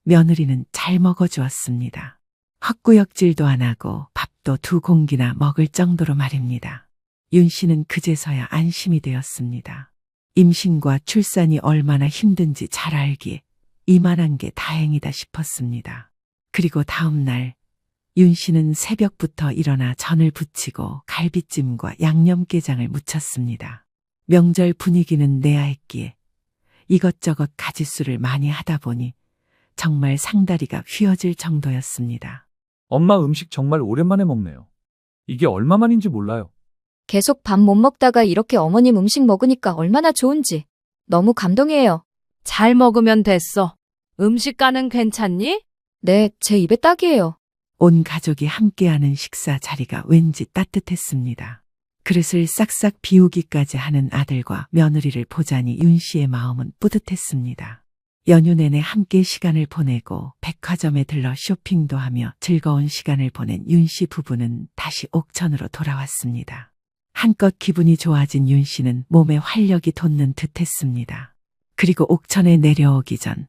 며느리는 잘 먹어주었습니다. 헛구역질도 안 하고 밥도 2공기나 먹을 정도로 말입니다. 윤 씨는 그제서야 안심이 되었습니다. 임신과 출산이 얼마나 힘든지 잘 알기에 이만한 게 다행이다 싶었습니다. 그리고 다음 날 윤 씨는 새벽부터 일어나 전을 부치고 갈비찜과 양념게장을 무쳤습니다. 명절 분위기는 내야 했기에 이것저것 가짓수를 많이 하다 보니 정말 상다리가 휘어질 정도였습니다. 엄마 음식 정말 오랜만에 먹네요. 이게 얼마만인지 몰라요. 계속 밥 못 먹다가 이렇게 어머님 음식 먹으니까 얼마나 좋은지 너무 감동이에요. 잘 먹으면 됐어. 음식가는 괜찮니? 네, 제 입에 딱이에요. 온 가족이 함께하는 식사 자리가 왠지 따뜻했습니다. 그릇을 싹싹 비우기까지 하는 아들과 며느리를 보자니 윤 씨의 마음은 뿌듯했습니다. 연휴 내내 함께 시간을 보내고 백화점에 들러 쇼핑도 하며 즐거운 시간을 보낸 윤 씨 부부는 다시 옥천으로 돌아왔습니다. 한껏 기분이 좋아진 윤 씨는 몸에 활력이 돋는 듯했습니다. 그리고 옥천에 내려오기 전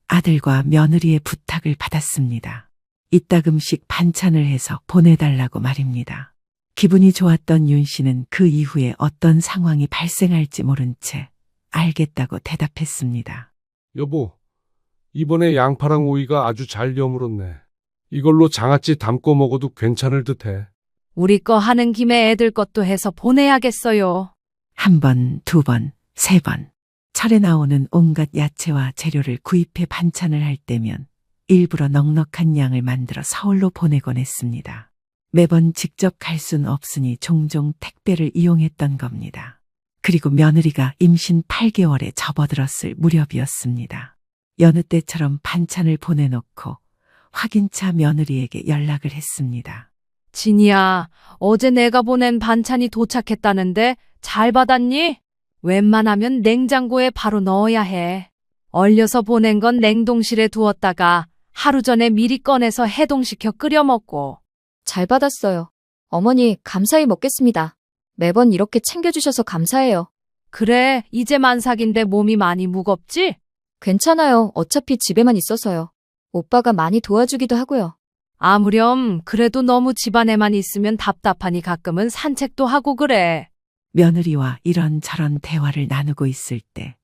아들과 며느리의 부탁을 받았습니다. 이따금씩 반찬을 해서 보내달라고 말입니다. 기분이 좋았던 윤 씨는 그 이후에 어떤 상황이 발생할지 모른 채 알겠다고 대답했습니다. 여보, 이번에 양파랑 오이가 아주 잘 여물었네. 이걸로 장아찌 담궈 먹어도 괜찮을 듯해. 우리 거 하는 김에 애들 것도 해서 보내야겠어요. 1번, 2번, 3번. 철에 나오는 온갖 야채와 재료를 구입해 반찬을 할 때면 일부러 넉넉한 양을 만들어 서울로 보내곤 했습니다. 매번 직접 갈 순 없으니 종종 택배를 이용했던 겁니다. 그리고 며느리가 임신 8개월에 접어들었을 무렵이었습니다. 여느 때처럼 반찬을 보내놓고 확인차 며느리에게 연락을 했습니다. 진이야, 어제 내가 보낸 반찬이 도착했다는데 잘 받았니? 웬만하면 냉장고에 바로 넣어야 해. 얼려서 보낸 건 냉동실에 두었다가 하루 전에 미리 꺼내서 해동시켜 끓여 먹고. 잘 받았어요. 어머니, 감사히 먹겠습니다. 매번 이렇게 챙겨주셔서 감사해요. 그래, 이제 만삭인데 몸이 많이 무겁지? 괜찮아요. 어차피 집에만 있어서요. 오빠가 많이 도와주기도 하고요. 아무렴, 그래도 너무 집안에만 있으면 답답하니 가끔은 산책도 하고 그래. 며느리와 이런저런 대화를 나누고 있을 때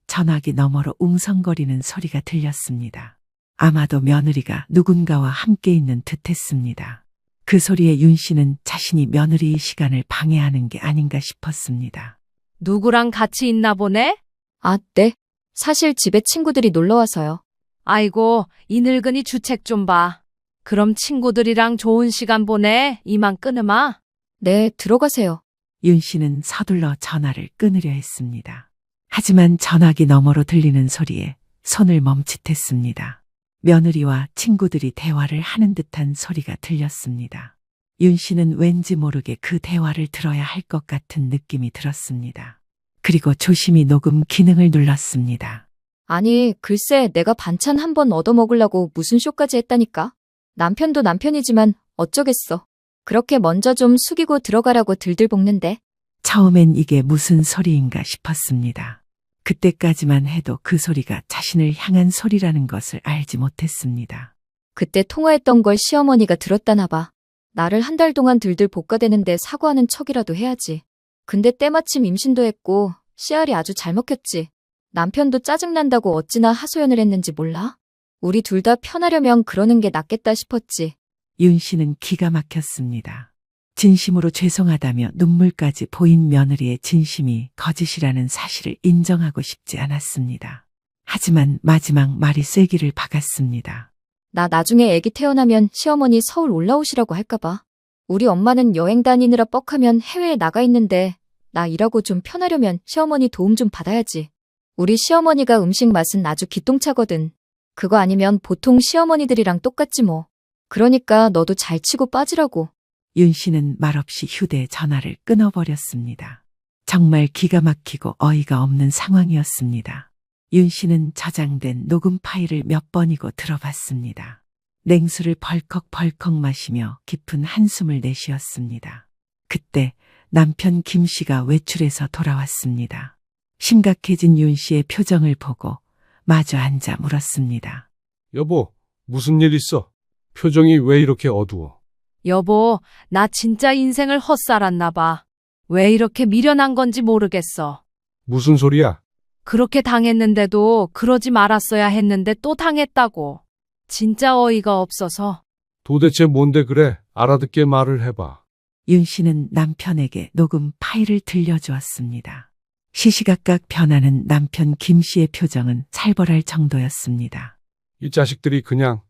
전화기 너머로 웅성거리는 소리가 들렸습니다. 아마도 며느리가 누군가와 함께 있는 듯했습니다. 그 소리에 윤 씨는 자신이 며느리의 시간을 방해하는 게 아닌가 싶었습니다. 누구랑 같이 있나 보네? 아, 네. 사실 집에 친구들이 놀러 와서요. 아이고, 이 늙은이 주책 좀 봐. 그럼 친구들이랑 좋은 시간 보내. 이만 끊으마. 네, 들어가세요. 윤 씨는 서둘러 전화를 끊으려 했습니다. 하지만 전화기 너머로 들리는 소리에 손을 멈칫했습니다. 며느리와 친구들이 대화를 하는 듯한 소리가 들렸습니다. 윤 씨는 왠지 모르게 그 대화를 들어야 할 것 같은 느낌이 들었습니다. 그리고 조심히 녹음 기능을 눌렀습니다. 아니, 글쎄 내가 반찬 한 번 얻어먹으려고 무슨 쇼까지 했다니까. 남편도 남편이지만 어쩌겠어. 그렇게 먼저 좀 숙이고 들어가라고 들들 볶는데. 처음엔 이게 무슨 소리인가 싶었습니다. 그때까지만 해도 그 소리가 자신을 향한 소리라는 것을 알지 못했습니다. 그때 통화했던 걸 시어머니가 들었다나 봐. 나를 한 달 동안 들들 볶아대는데 사과하는 척이라도 해야지. 근데 때마침 임신도 했고 씨알이 아주 잘 먹혔지. 남편도 짜증난다고 어찌나 하소연을 했는지 몰라? 우리 둘 다 편하려면 그러는 게 낫겠다 싶었지. 윤 씨는 기가 막혔습니다. 진심으로 죄송하다며 눈물까지 보인 며느리의 진심이 거짓이라는 사실을 인정하고 싶지 않았습니다. 하지만 마지막 말이 쐐기를 박았습니다. 나 나중에 애기 태어나면 시어머니 서울 올라오시라고 할까봐. 우리 엄마는 여행 다니느라 뻑하면 해외에 나가 있는데 나 일하고 좀 편하려면 시어머니 도움 좀 받아야지. 우리 시어머니가 음식 맛은 아주 기똥차거든. 그거 아니면 보통 시어머니들이랑 똑같지 뭐. 그러니까 너도 잘 치고 빠지라고. 윤 씨는 말없이 휴대전화를 끊어버렸습니다. 정말 기가 막히고 어이가 없는 상황이었습니다. 윤 씨는 저장된 녹음 파일을 몇 번이고 들어봤습니다. 냉수를 벌컥벌컥 마시며 깊은 한숨을 내쉬었습니다. 그때 남편 김 씨가 외출해서 돌아왔습니다. 심각해진 윤 씨의 표정을 보고 마주 앉아 물었습니다. 여보, 무슨 일 있어? 표정이 왜 이렇게 어두워? 여보, 나 진짜 인생을 헛살았나 봐. 왜 이렇게 미련한 건지 모르겠어. 무슨 소리야? 그렇게 당했는데도 그러지 말았어야 했는데 또 당했다고. 진짜 어이가 없어서. 도대체 뭔데 그래? 알아듣게 말을 해봐. 윤 씨는 남편에게 녹음 파일을 들려주었습니다. 시시각각 변하는 남편 김 씨의 표정은 살벌할 정도였습니다. 이 자식들이 그냥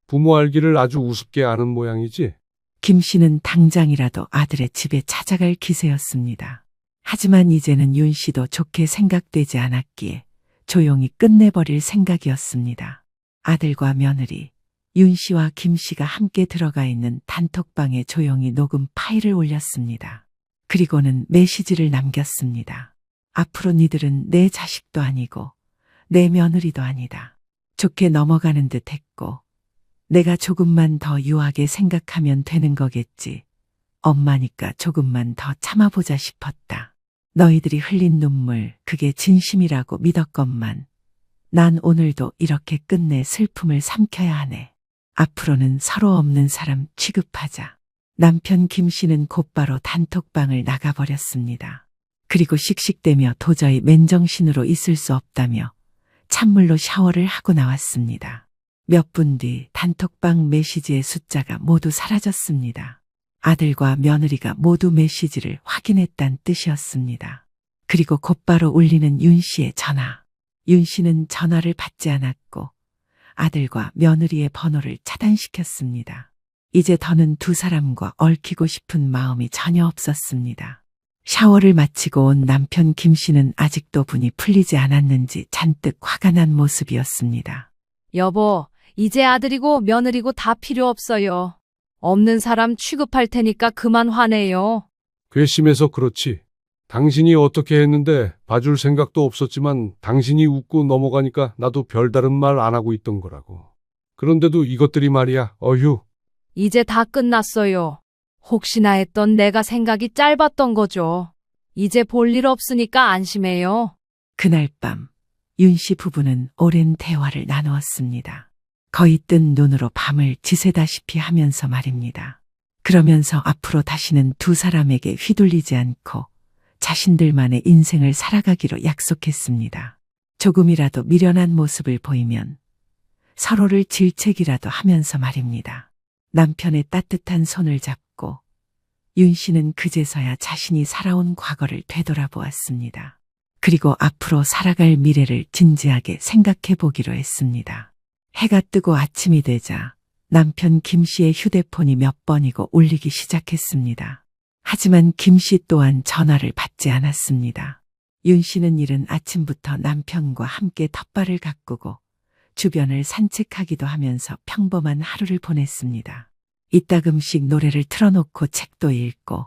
부모 알기를 아주 우습게 아는 모양이지? 김 씨는 당장이라도 아들의 집에 찾아갈 기세였습니다. 하지만 이제는 윤 씨도 좋게 생각되지 않았기에 조용히 끝내버릴 생각이었습니다. 아들과 며느리, 윤 씨와 김 씨가 함께 들어가 있는 단톡방에 조용히 녹음 파일을 올렸습니다. 그리고는 메시지를 남겼습니다. 앞으로 니들은 내 자식도 아니고 내 며느리도 아니다. 좋게 넘어가는 듯 했고 내가 조금만 더 유하게 생각하면 되는 거겠지. 엄마니까 조금만 더 참아보자 싶었다. 너희들이 흘린 눈물, 그게 진심이라고 믿었건만 난 오늘도 이렇게 끝내 슬픔을 삼켜야 하네. 앞으로는 서로 없는 사람 취급하자. 남편 김 씨는 곧바로 단톡방을 나가버렸습니다. 그리고 씩씩대며 도저히 맨정신으로 있을 수 없다며 찬물로 샤워를 하고 나왔습니다. 몇 분 뒤 단톡방 메시지의 숫자가 모두 사라졌습니다. 아들과 며느리가 모두 메시지를 확인했다는 뜻이었습니다. 그리고 곧바로 울리는 윤 씨의 전화. 윤 씨는 전화를 받지 않았고 아들과 며느리의 번호를 차단시켰습니다. 이제 더는 두 사람과 얽히고 싶은 마음이 전혀 없었습니다. 샤워를 마치고 온 남편 김 씨는 아직도 분이 풀리지 않았는지 잔뜩 화가 난 모습이었습니다. 여보, 이제 아들이고 며느리고 다 필요 없어요. 없는 사람 취급할 테니까 그만 화내요. 괘씸해서 그렇지. 당신이 어떻게 했는데 봐줄 생각도 없었지만 당신이 웃고 넘어가니까 나도 별다른 말 안 하고 있던 거라고. 그런데도 이것들이 말이야, 어휴. 이제 다 끝났어요. 혹시나 했던 내가 생각이 짧았던 거죠. 이제 볼 일 없으니까 안심해요. 그날 밤 윤 씨 부부는 오랜 대화를 나누었습니다. 거의 뜬 눈으로 밤을 지새다시피 하면서 말입니다. 그러면서 앞으로 다시는 두 사람에게 휘둘리지 않고 자신들만의 인생을 살아가기로 약속했습니다. 조금이라도 미련한 모습을 보이면 서로를 질책이라도 하면서 말입니다. 남편의 따뜻한 손을 잡고 윤 씨는 그제서야 자신이 살아온 과거를 되돌아보았습니다. 그리고 앞으로 살아갈 미래를 진지하게 생각해 보기로 했습니다. 해가 뜨고 아침이 되자 남편 김 씨의 휴대폰이 몇 번이고 울리기 시작했습니다. 하지만 김 씨 또한 전화를 받지 않았습니다. 윤 씨는 이른 아침부터 남편과 함께 텃밭을 가꾸고 주변을 산책하기도 하면서 평범한 하루를 보냈습니다. 이따금씩 노래를 틀어놓고 책도 읽고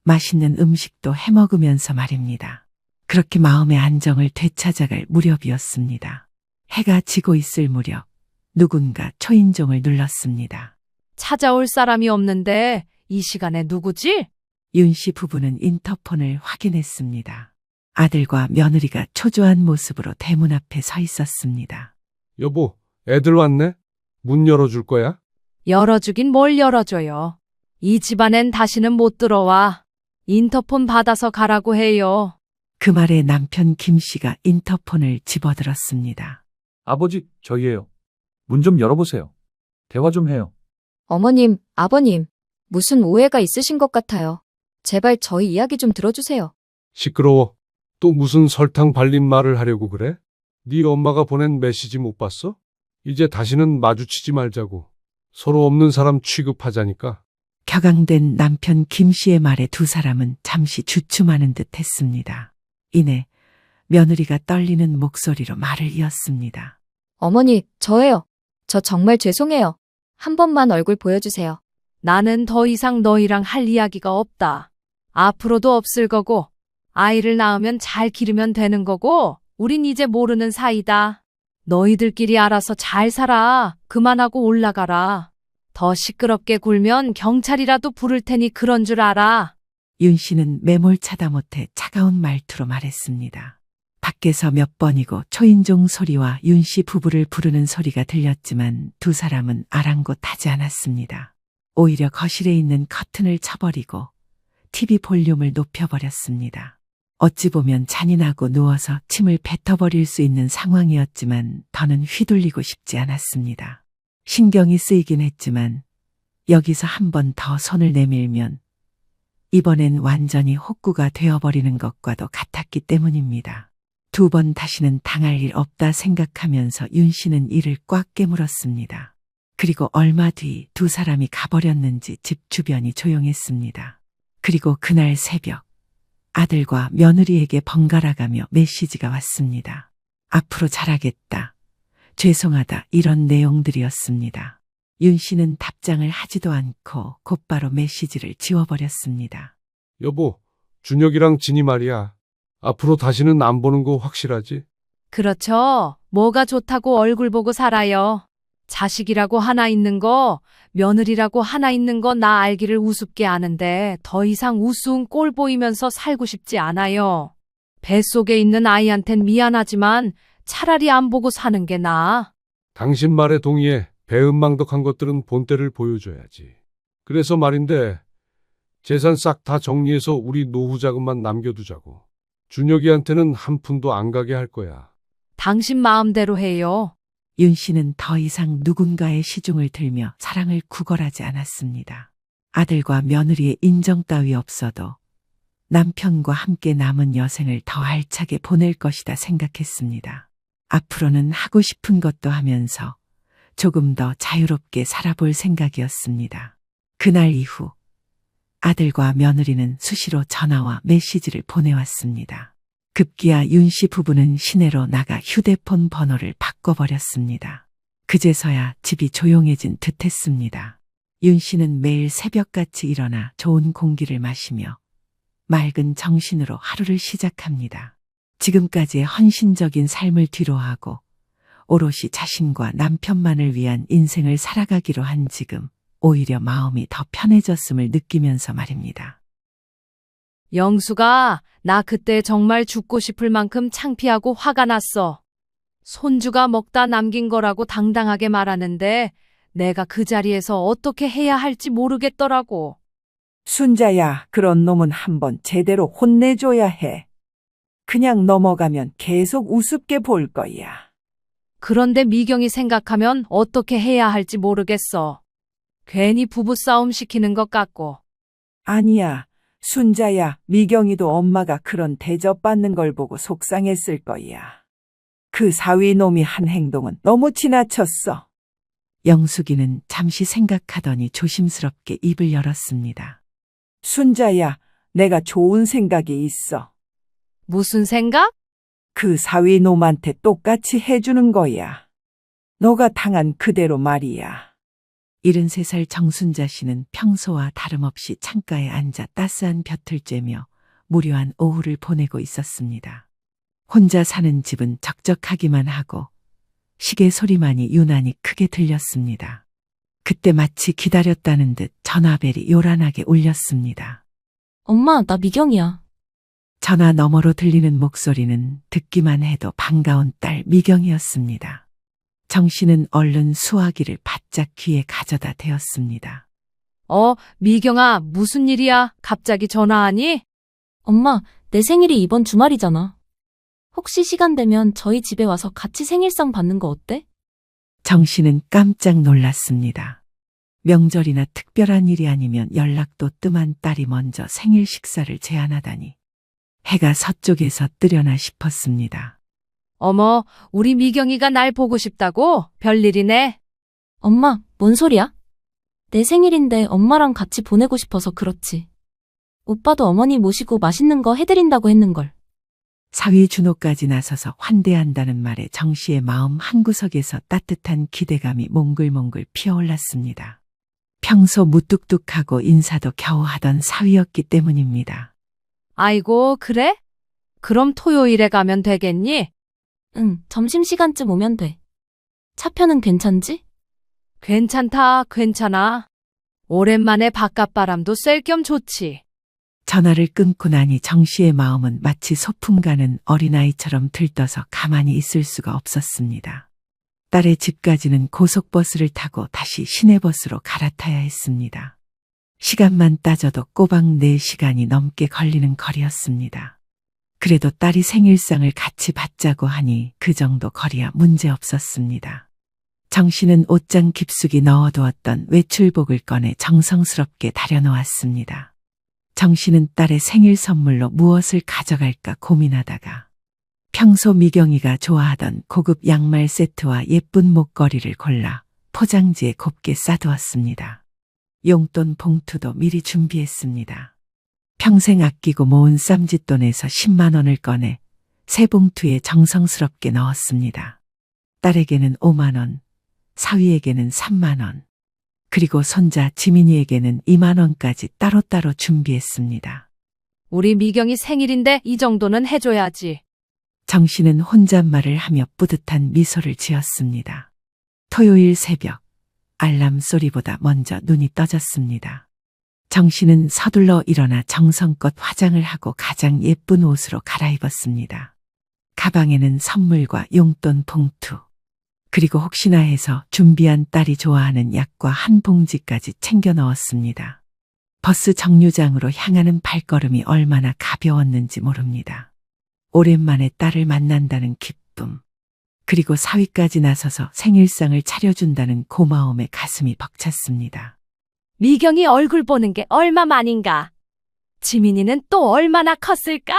맛있는 음식도 해먹으면서 말입니다. 그렇게 마음의 안정을 되찾아갈 무렵이었습니다. 해가 지고 있을 무렵 누군가 초인종을 눌렀습니다. 찾아올 사람이 없는데 이 시간에 누구지? 윤 씨 부부는 인터폰을 확인했습니다. 아들과 며느리가 초조한 모습으로 대문 앞에 서 있었습니다. 여보, 애들 왔네? 문 열어줄 거야? 열어주긴 뭘 열어줘요. 이 집안엔 다시는 못 들어와. 인터폰 받아서 가라고 해요. 그 말에 남편 김 씨가 인터폰을 집어들었습니다. 아버지, 저희예요. 문 좀 열어보세요. 대화 좀 해요. 어머님, 아버님, 무슨 오해가 있으신 것 같아요. 제발 저희 이야기 좀 들어주세요. 시끄러워. 또 무슨 설탕 발린 말을 하려고 그래? 네 엄마가 보낸 메시지 못 봤어? 이제 다시는 마주치지 말자고. 서로 없는 사람 취급하자니까. 격앙된 남편 김 씨의 말에 두 사람은 잠시 주춤하는 듯 했습니다. 이내 며느리가 떨리는 목소리로 말을 이었습니다. 어머니, 저예요. 저 정말 죄송해요. 한 번만 얼굴 보여주세요. 나는 더 이상 너희랑 할 이야기가 없다. 앞으로도 없을 거고, 아이를 낳으면 잘 기르면 되는 거고, 우린 이제 모르는 사이다. 너희들끼리 알아서 잘 살아. 그만하고 올라가라. 더 시끄럽게 굴면 경찰이라도 부를 테니 그런 줄 알아. 윤 씨는 매몰차다 못해 차가운 말투로 말했습니다. 밖에서 몇 번이고 초인종 소리와 윤 씨 부부를 부르는 소리가 들렸지만 두 사람은 아랑곳하지 않았습니다. 오히려 거실에 있는 커튼을 쳐버리고 TV 볼륨을 높여버렸습니다. 어찌 보면 잔인하고 누워서 침을 뱉어버릴 수 있는 상황이었지만 더는 휘둘리고 싶지 않았습니다. 신경이 쓰이긴 했지만 여기서 한 번 더 손을 내밀면 이번엔 완전히 혹구가 되어버리는 것과도 같았기 때문입니다. 두 번 다시는 당할 일 없다 생각하면서 윤 씨는 이를 꽉 깨물었습니다. 그리고 얼마 뒤 두 사람이 가버렸는지 집 주변이 조용했습니다. 그리고 그날 새벽 아들과 며느리에게 번갈아가며 메시지가 왔습니다. 앞으로 잘하겠다. 죄송하다. 이런 내용들이었습니다. 윤 씨는 답장을 하지도 않고 곧바로 메시지를 지워버렸습니다. 여보, 준혁이랑 진이 말이야. 앞으로 다시는 안 보는 거 확실하지? 그렇죠. 뭐가 좋다고 얼굴 보고 살아요. 자식이라고 하나 있는 거, 며느리라고 하나 있는 거 나 알기를 우습게 아는데 더 이상 우스운 꼴 보이면서 살고 싶지 않아요. 뱃속에 있는 아이한텐 미안하지만 차라리 안 보고 사는 게 나아. 당신 말에 동의해. 배은망덕한 것들은 본때를 보여줘야지. 그래서 말인데 재산 싹 다 정리해서 우리 노후 자금만 남겨두자고. 준혁이한테는 한 푼도 안 가게 할 거야. 당신 마음대로 해요. 윤 씨는 더 이상 누군가의 시중을 들며 사랑을 구걸하지 않았습니다. 아들과 며느리의 인정 따위 없어도 남편과 함께 남은 여생을 더 알차게 보낼 것이다 생각했습니다. 앞으로는 하고 싶은 것도 하면서 조금 더 자유롭게 살아볼 생각이었습니다. 그날 이후 아들과 며느리는 수시로 전화와 메시지를 보내왔습니다. 급기야 윤 씨 부부는 시내로 나가 휴대폰 번호를 바꿔버렸습니다. 그제서야 집이 조용해진 듯했습니다. 윤 씨는 매일 새벽같이 일어나 좋은 공기를 마시며 맑은 정신으로 하루를 시작합니다. 지금까지의 헌신적인 삶을 뒤로하고 오롯이 자신과 남편만을 위한 인생을 살아가기로 한 지금 오히려 마음이 더 편해졌음을 느끼면서 말입니다. 영수가 나 그때 정말 죽고 싶을 만큼 창피하고 화가 났어. 손주가 먹다 남긴 거라고 당당하게 말하는데 내가 그 자리에서 어떻게 해야 할지 모르겠더라고. 순자야, 그런 놈은 한번 제대로 혼내줘야 해. 그냥 넘어가면 계속 우습게 볼 거야. 그런데 미경이 생각하면 어떻게 해야 할지 모르겠어. 괜히 부부싸움 시키는 것 같고. 아니야, 순자야, 미경이도 엄마가 그런 대접받는 걸 보고 속상했을 거야. 그 사위 놈이 한 행동은 너무 지나쳤어. 영숙이는 잠시 생각하더니 조심스럽게 입을 열었습니다. 순자야, 내가 좋은 생각이 있어. 무슨 생각? 그 사위 놈한테 똑같이 해주는 거야. 너가 당한 그대로 말이야. 73살 정순자 씨는 평소와 다름없이 창가에 앉아 따스한 볕을 쬐며 무료한 오후를 보내고 있었습니다. 혼자 사는 집은 적적하기만 하고 시계 소리만이 유난히 크게 들렸습니다. 그때 마치 기다렸다는 듯 전화벨이 요란하게 울렸습니다. 엄마, 나 미경이야. 전화 너머로 들리는 목소리는 듣기만 해도 반가운 딸 미경이었습니다. 정 씨는 얼른 수화기를 바짝 귀에 가져다 대었습니다. 미경아, 무슨 일이야? 갑자기 전화하니? 엄마, 내 생일이 이번 주말이잖아. 혹시 시간 되면 저희 집에 와서 같이 생일상 받는 거 어때? 정 씨는 깜짝 놀랐습니다. 명절이나 특별한 일이 아니면 연락도 뜸한 딸이 먼저 생일 식사를 제안하다니 해가 서쪽에서 뜨려나 싶었습니다. 어머, 우리 미경이가 날 보고 싶다고? 별일이네. 엄마, 뭔 소리야? 내 생일인데 엄마랑 같이 보내고 싶어서 그렇지. 오빠도 어머니 모시고 맛있는 거 해드린다고 했는걸. 사위 준호까지 나서서 환대한다는 말에 정 씨의 마음 한구석에서 따뜻한 기대감이 몽글몽글 피어올랐습니다. 평소 무뚝뚝하고 인사도 겨우 하던 사위였기 때문입니다. 아이고, 그래? 그럼 토요일에 가면 되겠니? 응, 점심시간쯤 오면 돼. 차표는 괜찮지? 괜찮다, 괜찮아. 오랜만에 바깥바람도 쐴 겸 좋지. 전화를 끊고 나니 정 씨의 마음은 마치 소풍 가는 어린아이처럼 들떠서 가만히 있을 수가 없었습니다. 딸의 집까지는 고속버스를 타고 다시 시내버스로 갈아타야 했습니다. 시간만 따져도 꼬박 4시간이 넘게 걸리는 거리였습니다. 그래도 딸이 생일상을 같이 받자고 하니 그 정도 거리야 문제없었습니다. 정 씨는 옷장 깊숙이 넣어두었던 외출복을 꺼내 정성스럽게 다려놓았습니다. 정 씨는 딸의 생일 선물로 무엇을 가져갈까 고민하다가 평소 미경이가 좋아하던 고급 양말 세트와 예쁜 목걸이를 골라 포장지에 곱게 싸두었습니다. 용돈 봉투도 미리 준비했습니다. 평생 아끼고 모은 쌈짓돈에서 10만 원을 꺼내 새 봉투에 정성스럽게 넣었습니다. 딸에게는 5만 원, 사위에게는 3만 원, 그리고 손자 지민이에게는 2만 원까지 따로따로 준비했습니다. 우리 미경이 생일인데 이 정도는 해줘야지. 정 씨는 혼잣말을 하며 뿌듯한 미소를 지었습니다. 토요일 새벽, 알람 소리보다 먼저 눈이 떠졌습니다. 정 씨는 서둘러 일어나 정성껏 화장을 하고 가장 예쁜 옷으로 갈아입었습니다. 가방에는 선물과 용돈 봉투, 그리고 혹시나 해서 준비한 딸이 좋아하는 약과 한 봉지까지 챙겨 넣었습니다. 버스 정류장으로 향하는 발걸음이 얼마나 가벼웠는지 모릅니다. 오랜만에 딸을 만난다는 기쁨, 그리고 사위까지 나서서 생일상을 차려준다는 고마움에 가슴이 벅찼습니다. 미경이 얼굴 보는 게 얼마만인가? 지민이는 또 얼마나 컸을까?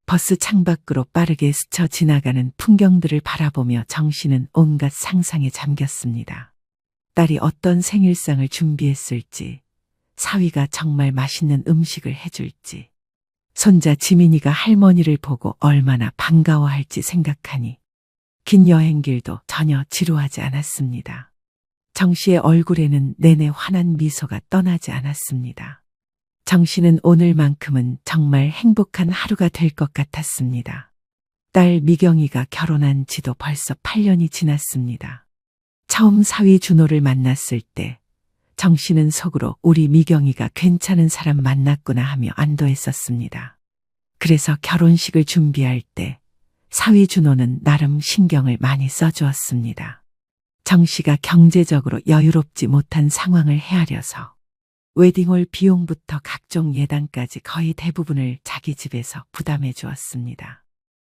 버스 창밖으로 빠르게 스쳐 지나가는 풍경들을 바라보며 정씨는 온갖 상상에 잠겼습니다. 딸이 어떤 생일상을 준비했을지, 사위가 정말 맛있는 음식을 해줄지, 손자 지민이가 할머니를 보고 얼마나 반가워할지 생각하니 긴 여행길도 전혀 지루하지 않았습니다. 정씨의 얼굴에는 내내 환한 미소가 떠나지 않았습니다. 정씨는 오늘만큼은 정말 행복한 하루가 될 것 같았습니다. 딸 미경이가 결혼한 지도 벌써 8년이 지났습니다. 처음 사위 준호를 만났을 때 정씨는 속으로 우리 미경이가 괜찮은 사람 만났구나 하며 안도했었습니다. 그래서 결혼식을 준비할 때 사위 준호는 나름 신경을 많이 써주었습니다. 정씨가 경제적으로 여유롭지 못한 상황을 헤아려서 웨딩홀 비용부터 각종 예단까지 거의 대부분을 자기 집에서 부담해 주었습니다.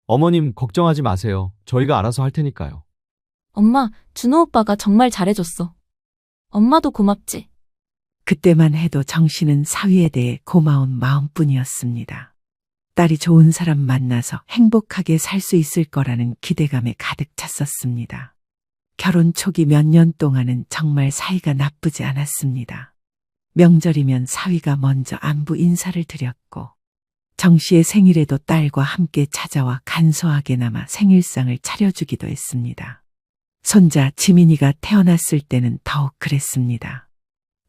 어머님, 걱정하지 마세요. 저희가 알아서 할 테니까요. 엄마, 준호 오빠가 정말 잘해줬어. 엄마도 고맙지? 그때만 해도 정씨는 사위에 대해 고마운 마음뿐이었습니다. 딸이 좋은 사람 만나서 행복하게 살 수 있을 거라는 기대감에 가득 찼었습니다. 결혼 초기 몇 년 동안은 정말 사이가 나쁘지 않았습니다. 명절이면 사위가 먼저 안부 인사를 드렸고 정씨의 생일에도 딸과 함께 찾아와 간소하게나마 생일상을 차려주기도 했습니다. 손자 지민이가 태어났을 때는 더욱 그랬습니다.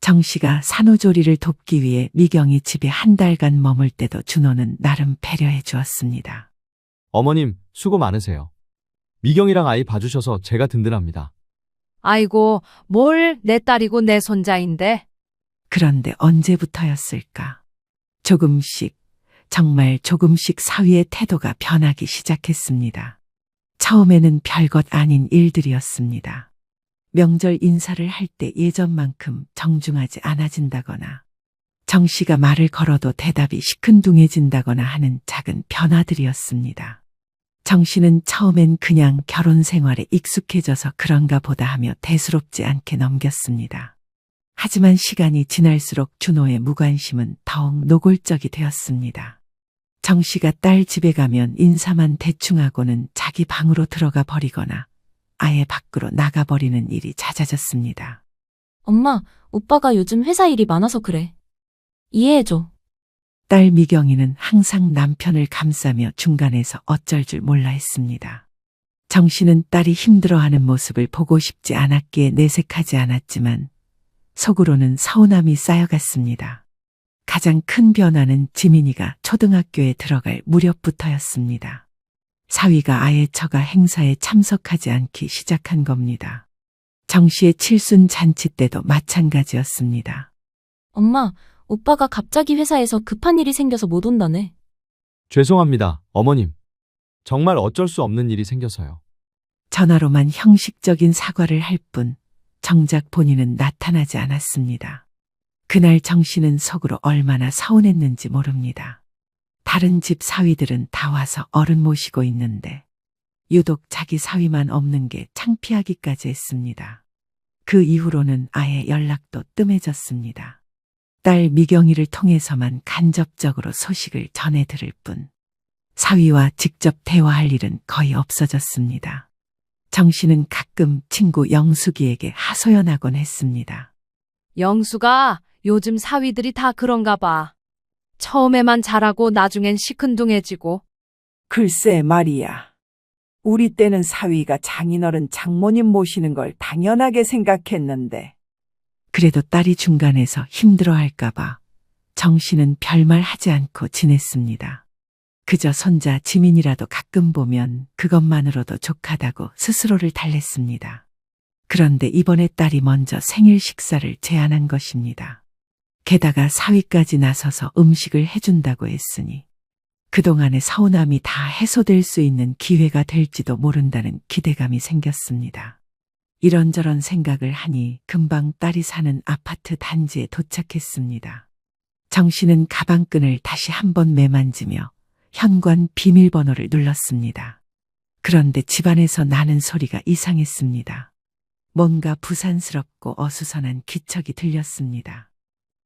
정씨가 산후조리를 돕기 위해 미경이 집에 한 달간 머물 때도 준호는 나름 배려해 주었습니다. 어머님, 수고 많으세요. 미경이랑 아이 봐주셔서 제가 든든합니다. 아이고, 뭘 내 딸이고 내 손자인데. 그런데 언제부터였을까? 조금씩, 정말 조금씩 사위의 태도가 변하기 시작했습니다. 처음에는 별것 아닌 일들이었습니다. 명절 인사를 할 때 예전만큼 정중하지 않아진다거나 정씨가 말을 걸어도 대답이 시큰둥해진다거나 하는 작은 변화들이었습니다. 정씨는 처음엔 그냥 결혼 생활에 익숙해져서 그런가 보다 하며 대수롭지 않게 넘겼습니다. 하지만 시간이 지날수록 준호의 무관심은 더욱 노골적이 되었습니다. 정씨가 딸 집에 가면 인사만 대충 하고는 자기 방으로 들어가 버리거나 아예 밖으로 나가버리는 일이 잦아졌습니다. 엄마, 오빠가 요즘 회사 일이 많아서 그래. 이해해줘. 딸 미경이는 항상 남편을 감싸며 중간에서 어쩔 줄 몰라 했습니다. 정씨는 딸이 힘들어하는 모습을 보고 싶지 않았기에 내색하지 않았지만 속으로는 서운함이 쌓여갔습니다. 가장 큰 변화는 지민이가 초등학교에 들어갈 무렵부터였습니다. 사위가 아예 처가 행사에 참석하지 않기 시작한 겁니다. 정씨의 칠순 잔치 때도 마찬가지였습니다. 엄마, 오빠가 갑자기 회사에서 급한 일이 생겨서 못 온다네. 죄송합니다, 어머님. 정말 어쩔 수 없는 일이 생겨서요. 전화로만 형식적인 사과를 할 뿐 정작 본인은 나타나지 않았습니다. 그날 정씨는 속으로 얼마나 서운했는지 모릅니다. 다른 집 사위들은 다 와서 어른 모시고 있는데 유독 자기 사위만 없는 게 창피하기까지 했습니다. 그 이후로는 아예 연락도 뜸해졌습니다. 딸 미경이를 통해서만 간접적으로 소식을 전해 들을 뿐 사위와 직접 대화할 일은 거의 없어졌습니다. 정씨는 가끔 친구 영숙이에게 하소연하곤 했습니다. 영수가 요즘 사위들이 다 그런가 봐. 처음에만 잘하고 나중엔 시큰둥해지고. 글쎄 말이야. 우리 때는 사위가 장인어른 장모님 모시는 걸 당연하게 생각했는데 그래도 딸이 중간에서 힘들어할까봐 정씨는 별말 하지 않고 지냈습니다. 그저 손자 지민이라도 가끔 보면 그것만으로도 족하다고 스스로를 달랬습니다. 그런데 이번에 딸이 먼저 생일 식사를 제안한 것입니다. 게다가 사위까지 나서서 음식을 해준다고 했으니 그동안의 서운함이 다 해소될 수 있는 기회가 될지도 모른다는 기대감이 생겼습니다. 이런저런 생각을 하니 금방 딸이 사는 아파트 단지에 도착했습니다. 정씨는 가방끈을 다시 한번 매만지며 현관 비밀번호를 눌렀습니다. 그런데 집안에서 나는 소리가 이상했습니다. 뭔가 부산스럽고 어수선한 기척이 들렸습니다.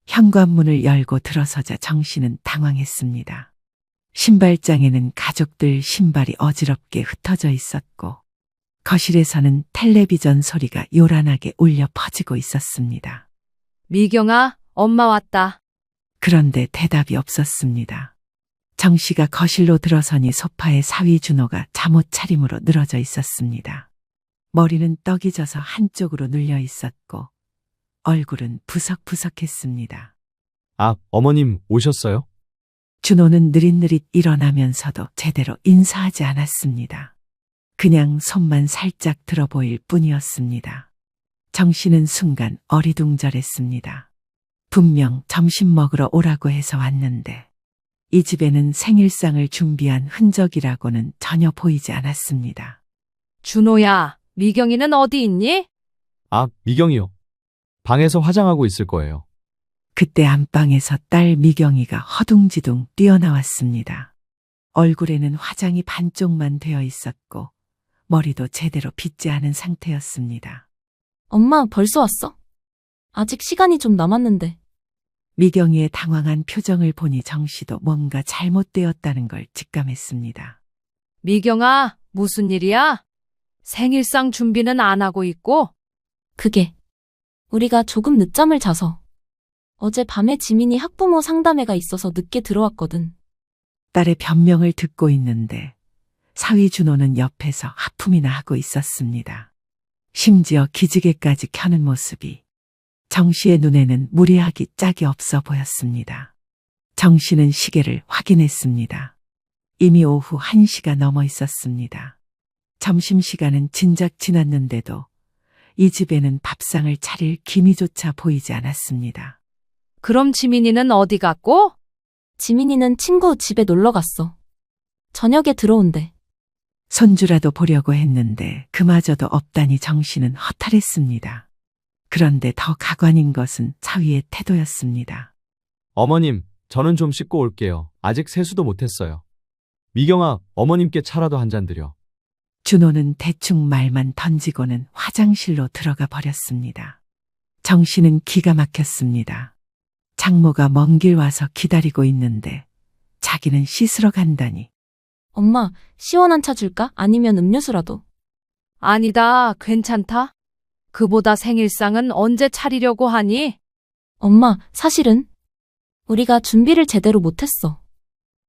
현관문을 열고 들어서자 정씨는 당황했습니다. 신발장에는 가족들 신발이 어지럽게 흩어져 있었고, 거실에서는 텔레비전 소리가 요란하게 울려 퍼지고 있었습니다. 미경아, 엄마 왔다. 그런데 대답이 없었습니다. 정 씨가 거실로 들어서니 소파에 사위 준호가 잠옷 차림으로 늘어져 있었습니다. 머리는 떡이 져서 한쪽으로 눌려 있었고 얼굴은 부석부석했습니다. 아, 어머님 오셨어요? 준호는 느릿느릿 일어나면서도 제대로 인사하지 않았습니다. 그냥 손만 살짝 들어 보일 뿐이었습니다. 정 씨는 순간 어리둥절했습니다. 분명 점심 먹으러 오라고 해서 왔는데 이 집에는 생일상을 준비한 흔적이라고는 전혀 보이지 않았습니다. 준호야, 미경이는 어디 있니? 아, 미경이요. 방에서 화장하고 있을 거예요. 그때 안방에서 딸 미경이가 허둥지둥 뛰어나왔습니다. 얼굴에는 화장이 반쪽만 되어 있었고 머리도 제대로 빗지 않은 상태였습니다. 엄마 벌써 왔어? 아직 시간이 좀 남았는데. 미경이의 당황한 표정을 보니 정 씨도 뭔가 잘못되었다는 걸 직감했습니다. 미경아, 무슨 일이야? 생일상 준비는 안 하고 있고? 그게 우리가 조금 늦잠을 자서 어제 밤에 지민이 학부모 상담회가 있어서 늦게 들어왔거든. 딸의 변명을 듣고 있는데 사위 준호는 옆에서 하품이나 하고 있었습니다. 심지어 기지개까지 켜는 모습이 정 씨의 눈에는 무례하기 짝이 없어 보였습니다. 정 씨는 시계를 확인했습니다. 이미 오후 1시가 넘어 있었습니다. 점심시간은 진작 지났는데도 이 집에는 밥상을 차릴 기미조차 보이지 않았습니다. 그럼 지민이는 어디 갔고? 지민이는 친구 집에 놀러 갔어. 저녁에 들어온대. 손주라도 보려고 했는데 그마저도 없다니 정 씨는 허탈했습니다. 그런데 더 가관인 것은 사위의 태도였습니다. 어머님, 저는 좀 씻고 올게요. 아직 세수도 못했어요. 미경아, 어머님께 차라도 한 잔 드려. 준호는 대충 말만 던지고는 화장실로 들어가 버렸습니다. 정 씨는 기가 막혔습니다. 장모가 먼 길 와서 기다리고 있는데 자기는 씻으러 간다니. 엄마, 시원한 차 줄까? 아니면 음료수라도. 아니다, 괜찮다. 그보다 생일상은 언제 차리려고 하니? 엄마, 사실은 우리가 준비를 제대로 못했어.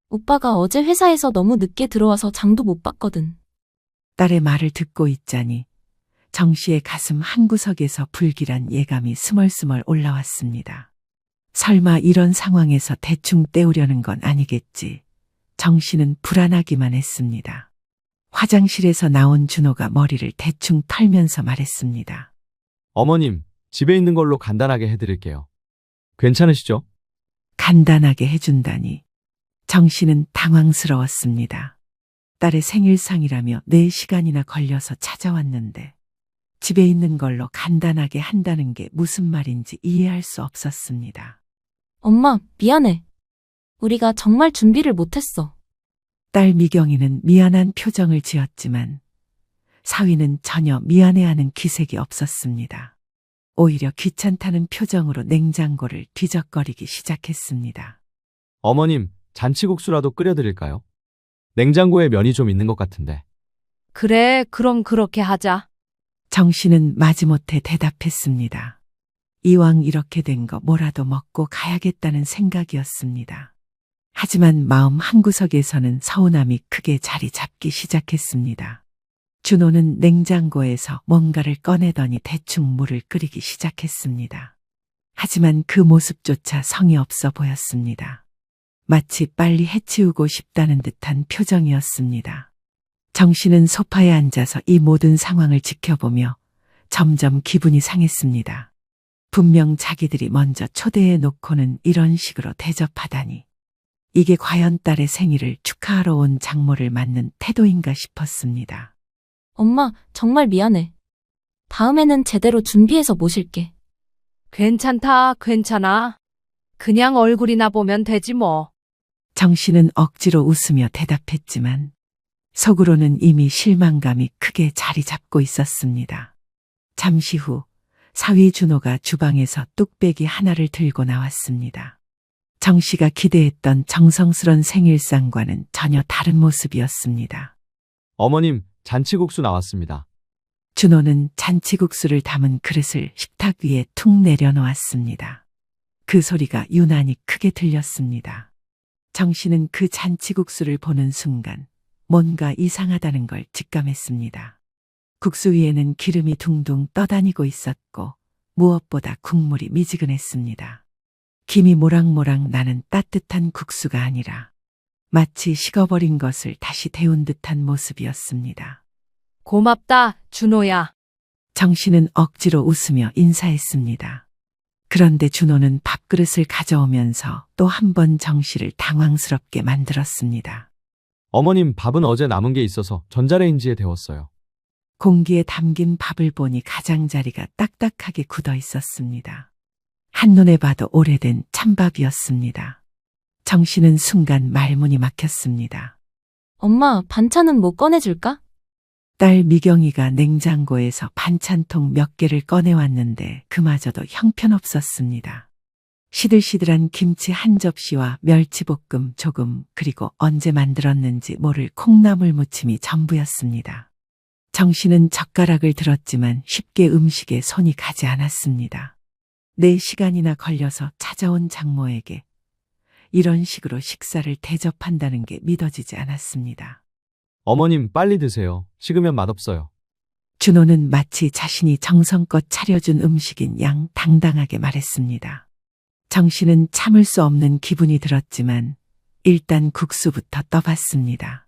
오빠가 어제 회사에서 너무 늦게 들어와서 장도 못 봤거든. 딸의 말을 듣고 있자니 정 씨의 가슴 한구석에서 불길한 예감이 스멀스멀 올라왔습니다. 설마 이런 상황에서 대충 때우려는 건 아니겠지. 정 씨는 불안하기만 했습니다. 화장실에서 나온 준호가 머리를 대충 털면서 말했습니다. 어머님, 집에 있는 걸로 간단하게 해드릴게요. 괜찮으시죠? 간단하게 해준다니. 정 씨는 당황스러웠습니다. 딸의 생일상이라며 4시간이나 걸려서 찾아왔는데 집에 있는 걸로 간단하게 한다는 게 무슨 말인지 이해할 수 없었습니다. 엄마, 미안해. 우리가 정말 준비를 못했어. 딸 미경이는 미안한 표정을 지었지만 사위는 전혀 미안해하는 기색이 없었습니다. 오히려 귀찮다는 표정으로 냉장고를 뒤적거리기 시작했습니다. 어머님, 잔치국수라도 끓여드릴까요? 냉장고에 면이 좀 있는 것 같은데. 그래, 그럼 그렇게 하자. 정 씨는 마지못해 대답했습니다. 이왕 이렇게 된 거 뭐라도 먹고 가야겠다는 생각이었습니다. 하지만 마음 한구석에서는 서운함이 크게 자리 잡기 시작했습니다. 준호는 냉장고에서 뭔가를 꺼내더니 대충 물을 끓이기 시작했습니다. 하지만 그 모습조차 성의 없어 보였습니다. 마치 빨리 해치우고 싶다는 듯한 표정이었습니다. 정 씨는 소파에 앉아서 이 모든 상황을 지켜보며 점점 기분이 상했습니다. 분명 자기들이 먼저 초대해 놓고는 이런 식으로 대접하다니. 이게 과연 딸의 생일을 축하하러 온 장모를 맞는 태도인가 싶었습니다. 엄마, 정말 미안해. 다음에는 제대로 준비해서 모실게. 괜찮다, 괜찮아. 그냥 얼굴이나 보면 되지 뭐. 정 씨는 억지로 웃으며 대답했지만 속으로는 이미 실망감이 크게 자리 잡고 있었습니다. 잠시 후 사위 준호가 주방에서 뚝배기 하나를 들고 나왔습니다. 정 씨가 기대했던 정성스런 생일상과는 전혀 다른 모습이었습니다. 어머님, 잔치국수 나왔습니다. 준호는 잔치국수를 담은 그릇을 식탁 위에 툭 내려놓았습니다. 그 소리가 유난히 크게 들렸습니다. 정 씨는 그 잔치국수를 보는 순간 뭔가 이상하다는 걸 직감했습니다. 국수 위에는 기름이 둥둥 떠다니고 있었고 무엇보다 국물이 미지근했습니다. 김이 모락모락 나는 따뜻한 국수가 아니라 마치 식어버린 것을 다시 데운 듯한 모습이었습니다. 고맙다, 준호야. 정 씨는 억지로 웃으며 인사했습니다. 그런데 준호는 밥그릇을 가져오면서 또 한 번 정 씨를 당황스럽게 만들었습니다. 어머님, 밥은 어제 남은 게 있어서 전자레인지에 데웠어요. 공기에 담긴 밥을 보니 가장자리가 딱딱하게 굳어 있었습니다. 한눈에 봐도 오래된 찬밥이었습니다. 정 씨는 순간 말문이 막혔습니다. 엄마, 반찬은 뭐 꺼내줄까? 딸 미경이가 냉장고에서 반찬통 몇 개를 꺼내왔는데 그마저도 형편없었습니다. 시들시들한 김치 한 접시와 멸치볶음 조금, 그리고 언제 만들었는지 모를 콩나물 무침이 전부였습니다. 정 씨는 젓가락을 들었지만 쉽게 음식에 손이 가지 않았습니다. 4시간이나 걸려서 찾아온 장모에게 이런 식으로 식사를 대접한다는 게 믿어지지 않았습니다. 어머님, 빨리 드세요. 식으면 맛없어요. 준호는 마치 자신이 정성껏 차려준 음식인 양 당당하게 말했습니다. 정 씨는 참을 수 없는 기분이 들었지만 일단 국수부터 떠봤습니다.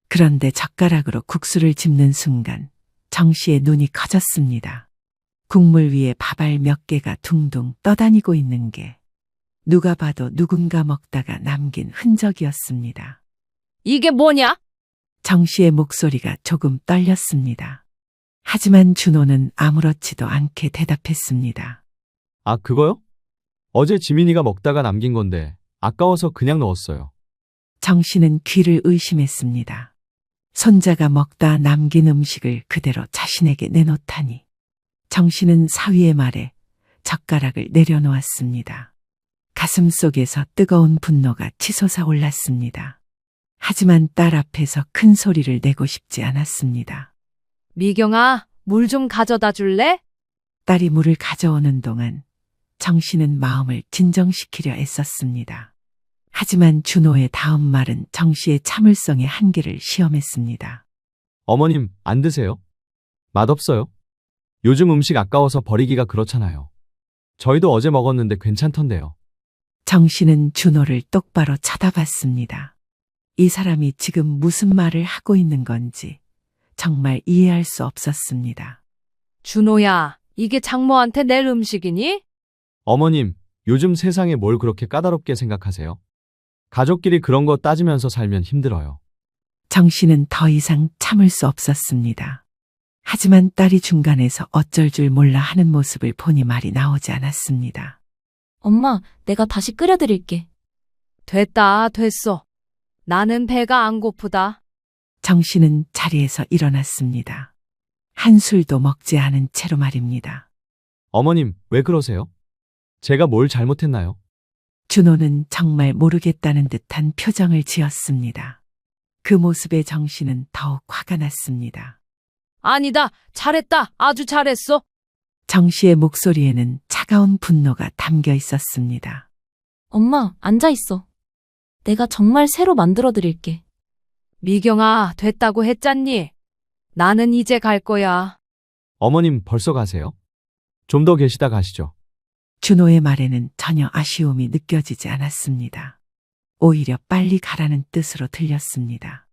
그런데 젓가락으로 국수를 집는 순간 정 씨의 눈이 커졌습니다. 국물 위에 밥알 몇 개가 둥둥 떠다니고 있는 게 누가 봐도 누군가 먹다가 남긴 흔적이었습니다. 이게 뭐냐? 정 씨의 목소리가 조금 떨렸습니다. 하지만 준호는 아무렇지도 않게 대답했습니다. 아, 그거요? 어제 지민이가 먹다가 남긴 건데 아까워서 그냥 넣었어요. 정 씨는 귀를 의심했습니다. 손자가 먹다 남긴 음식을 그대로 자신에게 내놓다니. 정 씨는 사위의 말에 젓가락을 내려놓았습니다. 가슴 속에서 뜨거운 분노가 치솟아 올랐습니다. 하지만 딸 앞에서 큰 소리를 내고 싶지 않았습니다. 미경아, 물 좀 가져다 줄래? 딸이 물을 가져오는 동안 정 씨는 마음을 진정시키려 애썼습니다. 하지만 준호의 다음 말은 정 씨의 참을성의 한계를 시험했습니다. 어머님, 안 드세요? 맛없어요? 요즘 음식 아까워서 버리기가 그렇잖아요. 저희도 어제 먹었는데 괜찮던데요. 정 씨는 준호를 똑바로 쳐다봤습니다. 이 사람이 지금 무슨 말을 하고 있는 건지 정말 이해할 수 없었습니다. 준호야, 이게 장모한테 낼 음식이니? 어머님, 요즘 세상에 뭘 그렇게 까다롭게 생각하세요? 가족끼리 그런 거 따지면서 살면 힘들어요. 정 씨는 더 이상 참을 수 없었습니다. 하지만 딸이 중간에서 어쩔 줄 몰라 하는 모습을 보니 말이 나오지 않았습니다. 엄마, 내가 다시 끓여드릴게. 됐다, 됐어. 나는 배가 안 고프다. 정 씨는 자리에서 일어났습니다. 한술도 먹지 않은 채로 말입니다. 어머님, 왜 그러세요? 제가 뭘 잘못했나요? 준호는 정말 모르겠다는 듯한 표정을 지었습니다. 그 모습에 정 씨는 더욱 화가 났습니다. 아니다, 잘했다, 아주 잘했어. 정 씨의 목소리에는 차가운 분노가 담겨 있었습니다. 엄마, 앉아있어. 내가 정말 새로 만들어드릴게. 미경아, 됐다고 했잖니? 나는 이제 갈 거야. 어머님, 벌써 가세요? 좀 더 계시다 가시죠. 준호의 말에는 전혀 아쉬움이 느껴지지 않았습니다. 오히려 빨리 가라는 뜻으로 들렸습니다.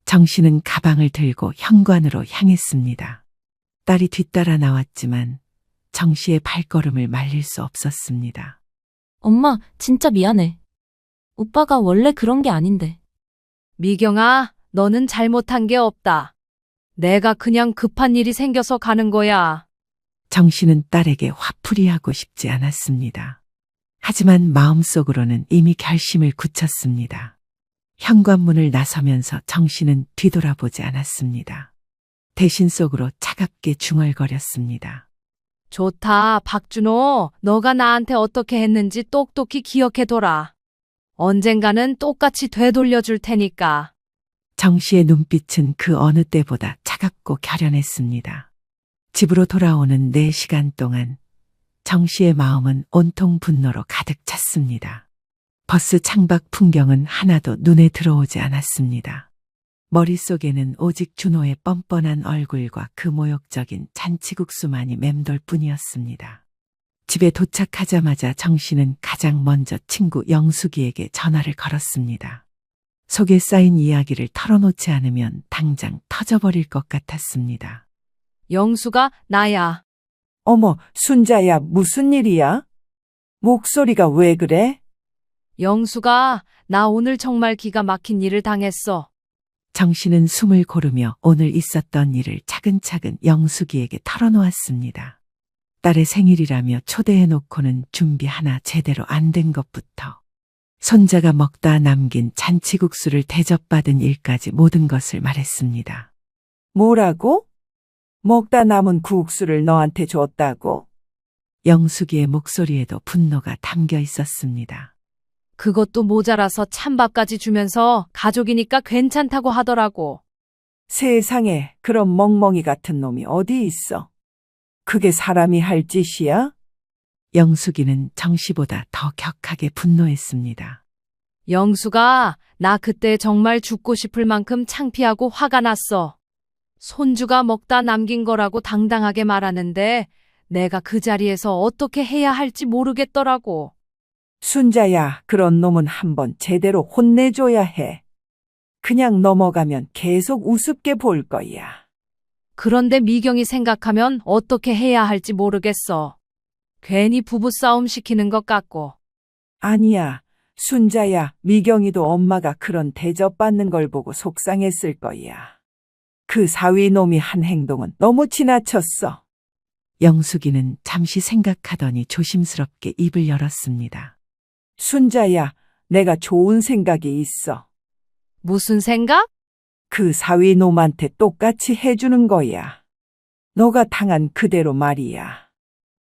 정 씨는 가방을 들고 현관으로 향했습니다. 딸이 뒤따라 나왔지만 정 씨의 발걸음을 말릴 수 없었습니다. 엄마, 진짜 미안해. 오빠가 원래 그런 게 아닌데. 미경아, 너는 잘못한 게 없다. 내가 그냥 급한 일이 생겨서 가는 거야. 정 씨는 딸에게 화풀이하고 싶지 않았습니다. 하지만 마음속으로는 이미 결심을 굳혔습니다. 현관문을 나서면서 정 씨는 뒤돌아보지 않았습니다. 대신 속으로 차갑게 중얼거렸습니다. 좋다, 박준호. 너가 나한테 어떻게 했는지 똑똑히 기억해둬라. 언젠가는 똑같이 되돌려 줄 테니까. 정 씨의 눈빛은 그 어느 때보다 차갑고 결연했습니다. 집으로 돌아오는 4시간 동안 정 씨의 마음은 온통 분노로 가득 찼습니다. 버스 창밖 풍경은 하나도 눈에 들어오지 않았습니다. 머릿속에는 오직 준호의 뻔뻔한 얼굴과 그 모욕적인 잔치국수만이 맴돌 뿐이었습니다. 집에 도착하자마자 정 씨는 가장 먼저 친구 영숙이에게 전화를 걸었습니다. 속에 쌓인 이야기를 털어놓지 않으면 당장 터져버릴 것 같았습니다. 영수가 나야. 어머, 순자야, 무슨 일이야? 목소리가 왜 그래? 영수가 나 오늘 정말 기가 막힌 일을 당했어. 정 씨는 숨을 고르며 오늘 있었던 일을 차근차근 영숙이에게 털어놓았습니다. 딸의 생일이라며 초대해놓고는 준비 하나 제대로 안 된 것부터 손자가 먹다 남긴 잔치국수를 대접받은 일까지 모든 것을 말했습니다. 뭐라고? 먹다 남은 국수를 너한테 줬다고? 영숙이의 목소리에도 분노가 담겨 있었습니다. 그것도 모자라서 찬밥까지 주면서 가족이니까 괜찮다고 하더라고. 세상에 그런 멍멍이 같은 놈이 어디 있어? 그게 사람이 할 짓이야? 영숙이는 정 씨보다 더 격하게 분노했습니다. 영수가 나 그때 정말 죽고 싶을 만큼 창피하고 화가 났어. 손주가 먹다 남긴 거라고 당당하게 말하는데 내가 그 자리에서 어떻게 해야 할지 모르겠더라고. 순자야, 그런 놈은 한번 제대로 혼내줘야 해. 그냥 넘어가면 계속 우습게 볼 거야. 그런데 미경이 생각하면 어떻게 해야 할지 모르겠어. 괜히 부부싸움 시키는 것 같고. 아니야, 순자야, 미경이도 엄마가 그런 대접받는 걸 보고 속상했을 거야. 그 사위 놈이 한 행동은 너무 지나쳤어. 영숙이는 잠시 생각하더니 조심스럽게 입을 열었습니다. 순자야, 내가 좋은 생각이 있어. 무슨 생각? 그 사위 놈한테 똑같이 해주는 거야. 너가 당한 그대로 말이야.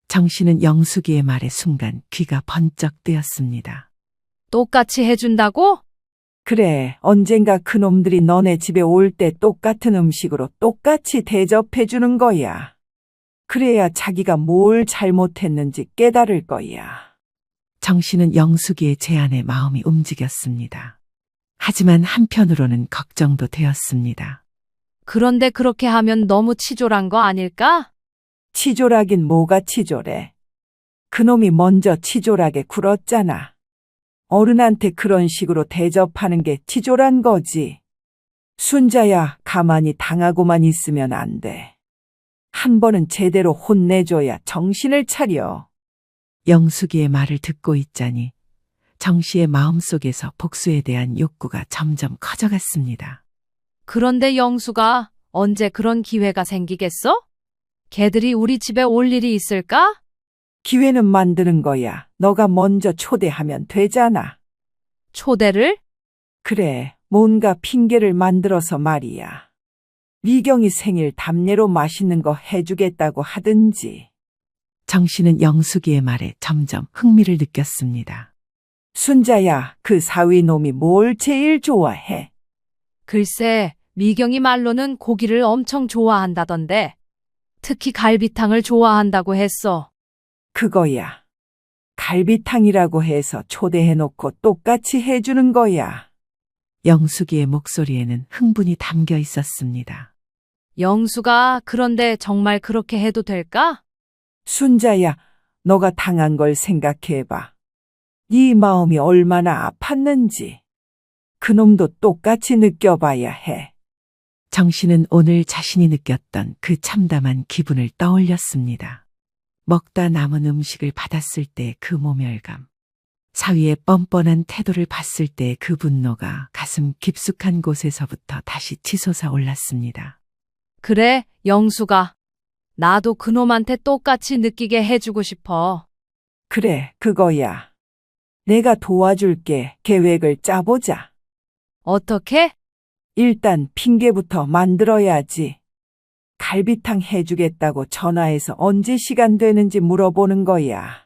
정 씨는 영숙이의 말에 순간 귀가 번쩍 뜨였습니다. 똑같이 해준다고? 그래, 언젠가 그놈들이 너네 집에 올 때 똑같은 음식으로 똑같이 대접해주는 거야. 그래야 자기가 뭘 잘못했는지 깨달을 거야. 정 씨는 영숙이의 제안에 마음이 움직였습니다. 하지만 한편으로는 걱정도 되었습니다. 그런데 그렇게 하면 너무 치졸한 거 아닐까? 치졸하긴 뭐가 치졸해. 그놈이 먼저 치졸하게 굴었잖아. 어른한테 그런 식으로 대접하는 게 치졸한 거지. 순자야, 가만히 당하고만 있으면 안 돼. 한 번은 제대로 혼내줘야 정신을 차려. 영숙이의 말을 듣고 있자니 정 씨의 마음속에서 복수에 대한 욕구가 점점 커져갔습니다. 그런데 영수가 언제 그런 기회가 생기겠어? 걔들이 우리 집에 올 일이 있을까? 기회는 만드는 거야. 너가 먼저 초대하면 되잖아. 초대를? 그래, 뭔가 핑계를 만들어서 말이야. 미경이 생일 답례로 맛있는 거 해주겠다고 하든지. 정 씨는 영숙이의 말에 점점 흥미를 느꼈습니다. 순자야, 그 사위 놈이 뭘 제일 좋아해? 글쎄, 미경이 말로는 고기를 엄청 좋아한다던데. 특히 갈비탕을 좋아한다고 했어. 그거야. 갈비탕이라고 해서 초대해놓고 똑같이 해주는 거야. 영숙이의 목소리에는 흥분이 담겨 있었습니다. 영수가 그런데 정말 그렇게 해도 될까? 순자야, 너가 당한 걸 생각해봐. 네 마음이 얼마나 아팠는지. 그놈도 똑같이 느껴봐야 해. 정 씨는 오늘 자신이 느꼈던 그 참담한 기분을 떠올렸습니다. 먹다 남은 음식을 받았을 때 그 모멸감, 사위의 뻔뻔한 태도를 봤을 때 그 분노가 가슴 깊숙한 곳에서부터 다시 치솟아 올랐습니다. 그래, 영수가. 나도 그놈한테 똑같이 느끼게 해주고 싶어. 그래, 그거야. 내가 도와줄게. 계획을 짜보자. 어떻게? 일단 핑계부터 만들어야지. 갈비탕 해주겠다고 전화해서 언제 시간 되는지 물어보는 거야.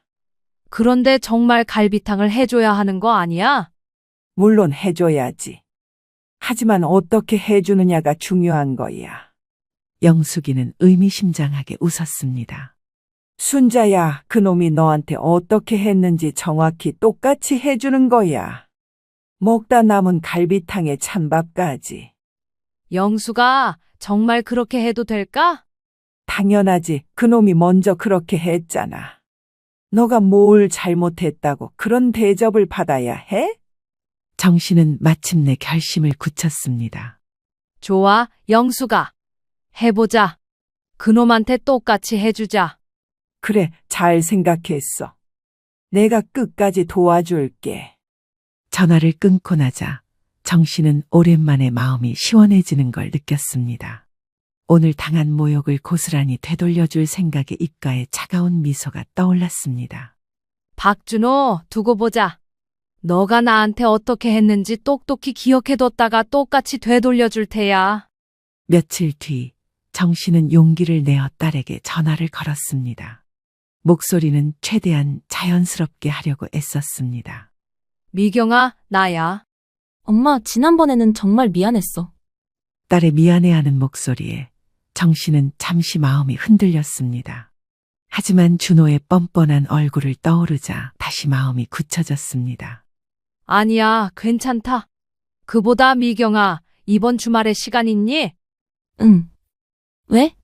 그런데 정말 갈비탕을 해줘야 하는 거 아니야? 물론 해줘야지. 하지만 어떻게 해주느냐가 중요한 거야. 영숙이는 의미심장하게 웃었습니다. 순자야, 그놈이 너한테 어떻게 했는지 정확히 똑같이 해주는 거야. 먹다 남은 갈비탕에 찬밥까지. 영수가 정말 그렇게 해도 될까? 당연하지. 그놈이 먼저 그렇게 했잖아. 너가 뭘 잘못했다고 그런 대접을 받아야 해? 정씨는 마침내 결심을 굳혔습니다. 좋아, 영수가. 해보자. 그놈한테 똑같이 해주자. 그래, 잘 생각했어. 내가 끝까지 도와줄게. 전화를 끊고 나자 정씨는 오랜만에 마음이 시원해지는 걸 느꼈습니다. 오늘 당한 모욕을 고스란히 되돌려줄 생각에 입가에 차가운 미소가 떠올랐습니다. 박준호, 두고 보자. 너가 나한테 어떻게 했는지 똑똑히 기억해뒀다가 똑같이 되돌려줄 테야. 며칠 뒤 정씨는 용기를 내어 딸에게 전화를 걸었습니다. 목소리는 최대한 자연스럽게 하려고 애썼습니다. 미경아, 나야. 엄마, 지난번에는 정말 미안했어. 딸의 미안해하는 목소리에 정씨는 잠시 마음이 흔들렸습니다. 하지만 준호의 뻔뻔한 얼굴을 떠오르자 다시 마음이 굳혀졌습니다. 아니야, 괜찮다. 그보다 미경아, 이번 주말에 시간 있니? 응. 왜?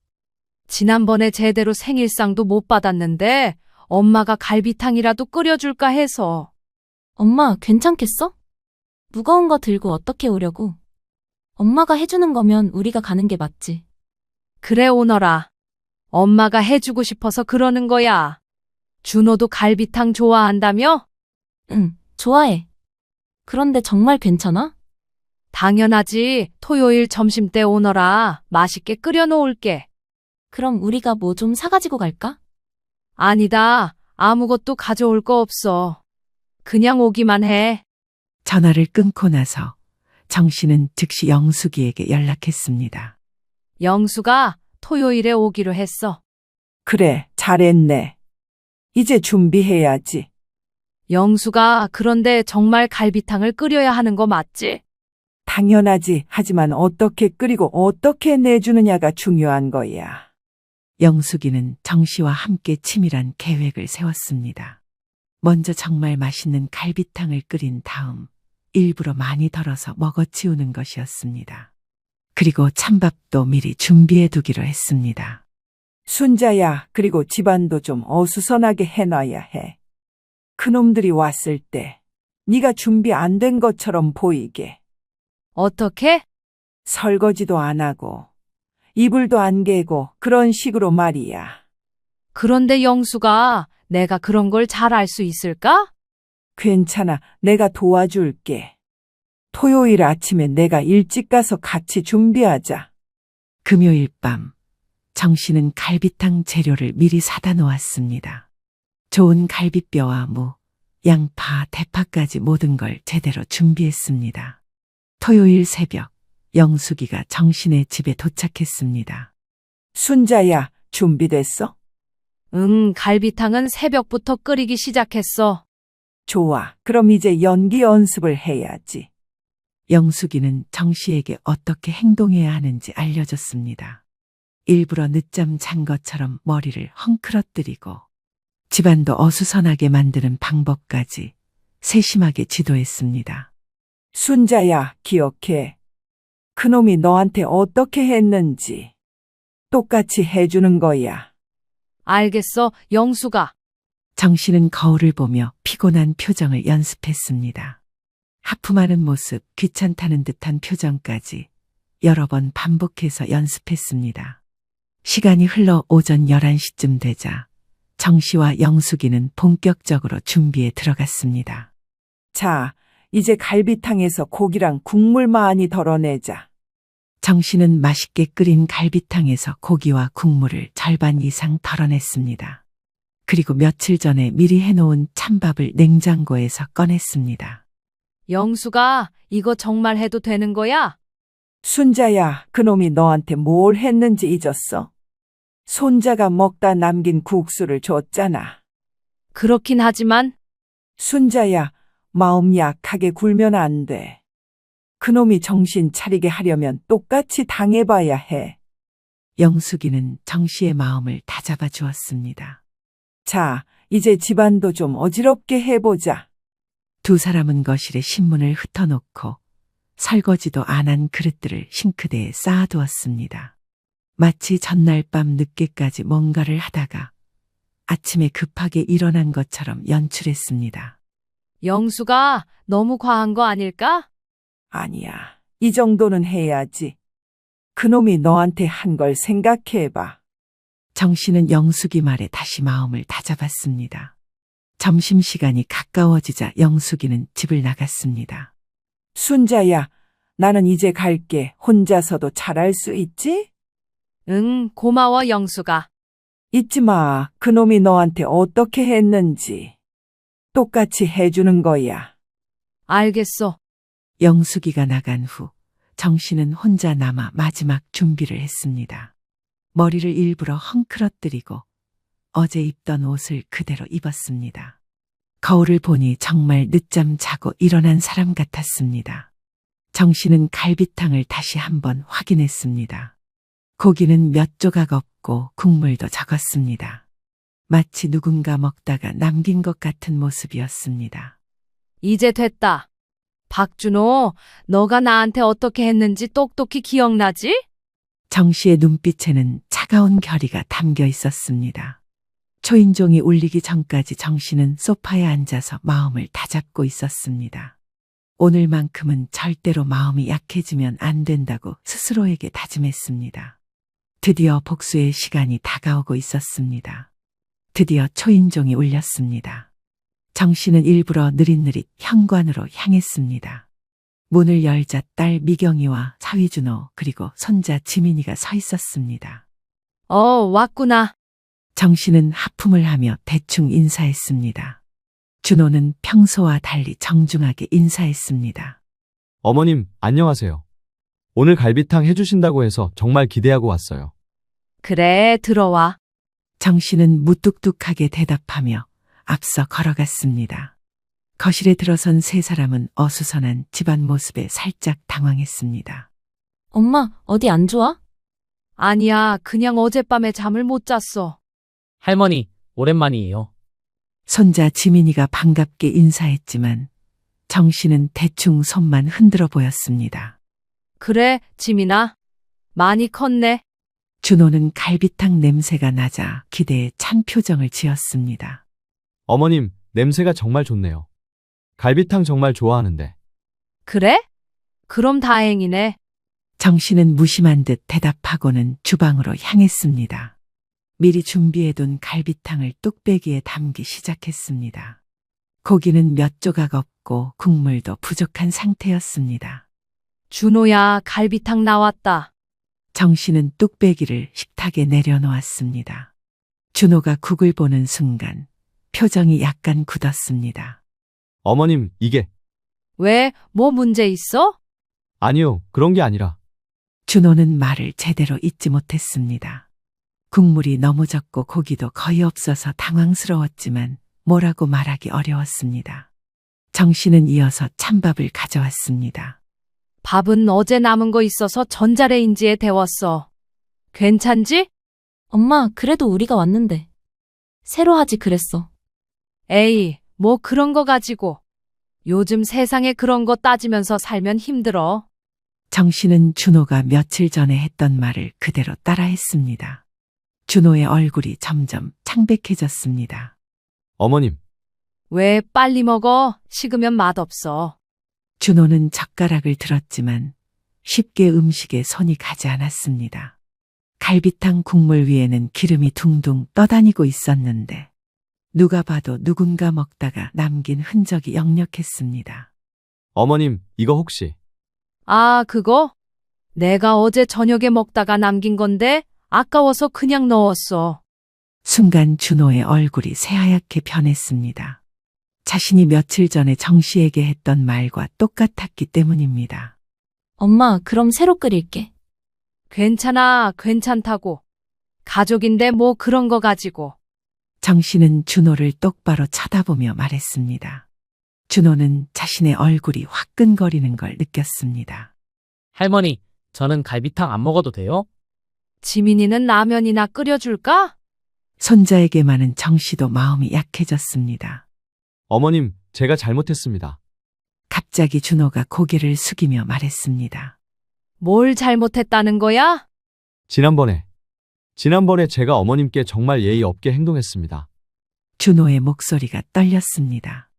지난번에 제대로 생일상도 못 받았는데 엄마가 갈비탕이라도 끓여줄까 해서. 엄마, 괜찮겠어? 무거운 거 들고 어떻게 오려고? 엄마가 해주는 거면 우리가 가는 게 맞지. 그래, 오너라. 엄마가 해주고 싶어서 그러는 거야. 준호도 갈비탕 좋아한다며? 응, 좋아해. 그런데 정말 괜찮아? 당연하지. 토요일 점심때 오너라. 맛있게 끓여 놓을게. 그럼 우리가 뭐 좀 사가지고 갈까? 아니다. 아무것도 가져올 거 없어. 그냥 오기만 해. 전화를 끊고 나서 정씨는 즉시 영숙이에게 연락했습니다. 영수가 토요일에 오기로 했어. 그래, 잘했네. 이제 준비해야지. 영수가 그런데 정말 갈비탕을 끓여야 하는 거 맞지? 당연하지. 하지만 어떻게 끓이고 어떻게 내주느냐가 중요한 거야. 영숙이는 정씨와 함께 치밀한 계획을 세웠습니다. 먼저 정말 맛있는 갈비탕을 끓인 다음 일부러 많이 덜어서 먹어치우는 것이었습니다. 그리고 찬밥도 미리 준비해 두기로 했습니다. 순자야, 그리고 집안도 좀 어수선하게 해놔야 해. 그놈들이 왔을 때 네가 준비 안 된 것처럼 보이게. 어떻게? 설거지도 안 하고 이불도 안 개고 그런 식으로 말이야. 그런데 영수가 내가 그런 걸 잘 알 수 있을까? 괜찮아. 내가 도와줄게. 토요일 아침에 내가 일찍 가서 같이 준비하자. 금요일 밤 정씨는 갈비탕 재료를 미리 사다 놓았습니다. 좋은 갈비뼈와 무, 양파, 대파까지 모든 걸 제대로 준비했습니다. 토요일 새벽 영숙이가 정신의 집에 도착했습니다. 순자야, 준비됐어? 응, 갈비탕은 새벽부터 끓이기 시작했어. 좋아. 그럼 이제 연기 연습을 해야지. 영숙이는 정씨에게 어떻게 행동해야 하는지 알려줬습니다. 일부러 늦잠 잔 것처럼 머리를 헝클어뜨리고 집안도 어수선하게 만드는 방법까지 세심하게 지도했습니다. 순자야, 기억해. 그놈이 너한테 어떻게 했는지 똑같이 해주는 거야. 알겠어, 영수가. 정씨는 거울을 보며 피곤한 표정을 연습했습니다. 하품하는 모습, 귀찮다는 듯한 표정까지 여러 번 반복해서 연습했습니다. 시간이 흘러 오전 11시쯤 되자 정씨와 영숙이는 본격적으로 준비에 들어갔습니다. 자, 이제 갈비탕에서 고기랑 국물 많이 덜어내자. 정씨는 맛있게 끓인 갈비탕에서 고기와 국물을 절반 이상 덜어냈습니다. 그리고 며칠 전에 미리 해놓은 찬밥을 냉장고에서 꺼냈습니다. 영수가 이거 정말 해도 되는 거야? 순자야, 그놈이 너한테 뭘 했는지 잊었어? 손자가 먹다 남긴 국수를 줬잖아. 그렇긴 하지만 순자야, 마음 약하게 굴면 안 돼. 그놈이 정신 차리게 하려면 똑같이 당해봐야 해. 영숙이는 정씨의 마음을 다잡아 주었습니다. 자, 이제 집안도 좀 어지럽게 해보자. 두 사람은 거실에 신문을 흩어놓고 설거지도 안 한 그릇들을 싱크대에 쌓아두었습니다. 마치 전날 밤 늦게까지 뭔가를 하다가 아침에 급하게 일어난 것처럼 연출했습니다. 영수가 너무 과한 거 아닐까? 아니야. 이 정도는 해야지. 그놈이 너한테 한 걸 생각해봐. 정씨는 영숙이 말에 다시 마음을 다잡았습니다. 점심시간이 가까워지자 영숙이는 집을 나갔습니다. 순자야, 나는 이제 갈게. 혼자서도 잘할 수 있지? 응, 고마워, 영수가. 잊지 마. 그놈이 너한테 어떻게 했는지. 똑같이 해주는 거야. 알겠어. 영숙이가 나간 후 정씨는 혼자 남아 마지막 준비를 했습니다. 머리를 일부러 헝클어뜨리고 어제 입던 옷을 그대로 입었습니다. 거울을 보니 정말 늦잠 자고 일어난 사람 같았습니다. 정씨는 갈비탕을 다시 한번 확인했습니다. 고기는 몇 조각 없고 국물도 적었습니다. 마치 누군가 먹다가 남긴 것 같은 모습이었습니다. 이제 됐다. 박준호, 너가 나한테 어떻게 했는지 똑똑히 기억나지? 정씨의 눈빛에는 차가운 결의가 담겨 있었습니다. 초인종이 울리기 전까지 정씨는 소파에 앉아서 마음을 다잡고 있었습니다. 오늘만큼은 절대로 마음이 약해지면 안 된다고 스스로에게 다짐했습니다. 드디어 복수의 시간이 다가오고 있었습니다. 드디어 초인종이 울렸습니다. 정씨는 일부러 느릿느릿 현관으로 향했습니다. 문을 열자 딸 미경이와 서휘준호 그리고 손자 지민이가 서 있었습니다. 왔구나. 정씨는 하품을 하며 대충 인사했습니다. 준호는 평소와 달리 정중하게 인사했습니다. 어머님, 안녕하세요. 오늘 갈비탕 해주신다고 해서 정말 기대하고 왔어요. 그래, 들어와. 정씨는 무뚝뚝하게 대답하며 앞서 걸어갔습니다. 거실에 들어선 세 사람은 어수선한 집안 모습에 살짝 당황했습니다. 엄마, 어디 안 좋아? 아니야, 그냥 어젯밤에 잠을 못 잤어. 할머니, 오랜만이에요. 손자 지민이가 반갑게 인사했지만 정씨는 대충 손만 흔들어 보였습니다. 그래, 지민아. 많이 컸네. 준호는 갈비탕 냄새가 나자 기대에 찬 표정을 지었습니다. 어머님, 냄새가 정말 좋네요. 갈비탕 정말 좋아하는데. 그래? 그럼 다행이네. 정씨는 무심한 듯 대답하고는 주방으로 향했습니다. 미리 준비해둔 갈비탕을 뚝배기에 담기 시작했습니다. 고기는 몇 조각 없고 국물도 부족한 상태였습니다. 준호야, 갈비탕 나왔다. 정씨는 뚝배기를 식탁에 내려놓았습니다. 준호가 국을 보는 순간 표정이 약간 굳었습니다. 어머님, 이게. 왜, 뭐 문제 있어? 아니요, 그런 게 아니라. 준호는 말을 제대로 잇지 못했습니다. 국물이 너무 적고 고기도 거의 없어서 당황스러웠지만 뭐라고 말하기 어려웠습니다. 정씨는 이어서 찬밥을 가져왔습니다. 밥은 어제 남은 거 있어서 전자레인지에 데웠어. 괜찮지? 엄마, 그래도 우리가 왔는데. 새로 하지 그랬어. 에이, 뭐 그런 거 가지고. 요즘 세상에 그런 거 따지면서 살면 힘들어. 정씨는 준호가 며칠 전에 했던 말을 그대로 따라했습니다. 준호의 얼굴이 점점 창백해졌습니다. 어머님, 왜 빨리 먹어? 식으면 맛없어. 준호는 젓가락을 들었지만 쉽게 음식에 손이 가지 않았습니다. 갈비탕 국물 위에는 기름이 둥둥 떠다니고 있었는데 누가 봐도 누군가 먹다가 남긴 흔적이 역력했습니다. 어머님, 이거 혹시. 아, 그거? 내가 어제 저녁에 먹다가 남긴 건데 아까워서 그냥 넣었어. 순간 준호의 얼굴이 새하얗게 변했습니다. 자신이 며칠 전에 정씨에게 했던 말과 똑같았기 때문입니다. 엄마, 그럼 새로 끓일게. 괜찮아, 괜찮다고. 가족인데 뭐 그런 거 가지고. 정씨는 준호를 똑바로 쳐다보며 말했습니다. 준호는 자신의 얼굴이 화끈거리는 걸 느꼈습니다. 할머니, 저는 갈비탕 안 먹어도 돼요? 지민이는 라면이나 끓여줄까? 손자에게만은 정씨도 마음이 약해졌습니다. 어머님, 제가 잘못했습니다. 갑자기 준호가 고개를 숙이며 말했습니다. 뭘 잘못했다는 거야? 지난번에 제가 어머님께 정말 예의 없게 행동했습니다. 준호의 목소리가 떨렸습니다.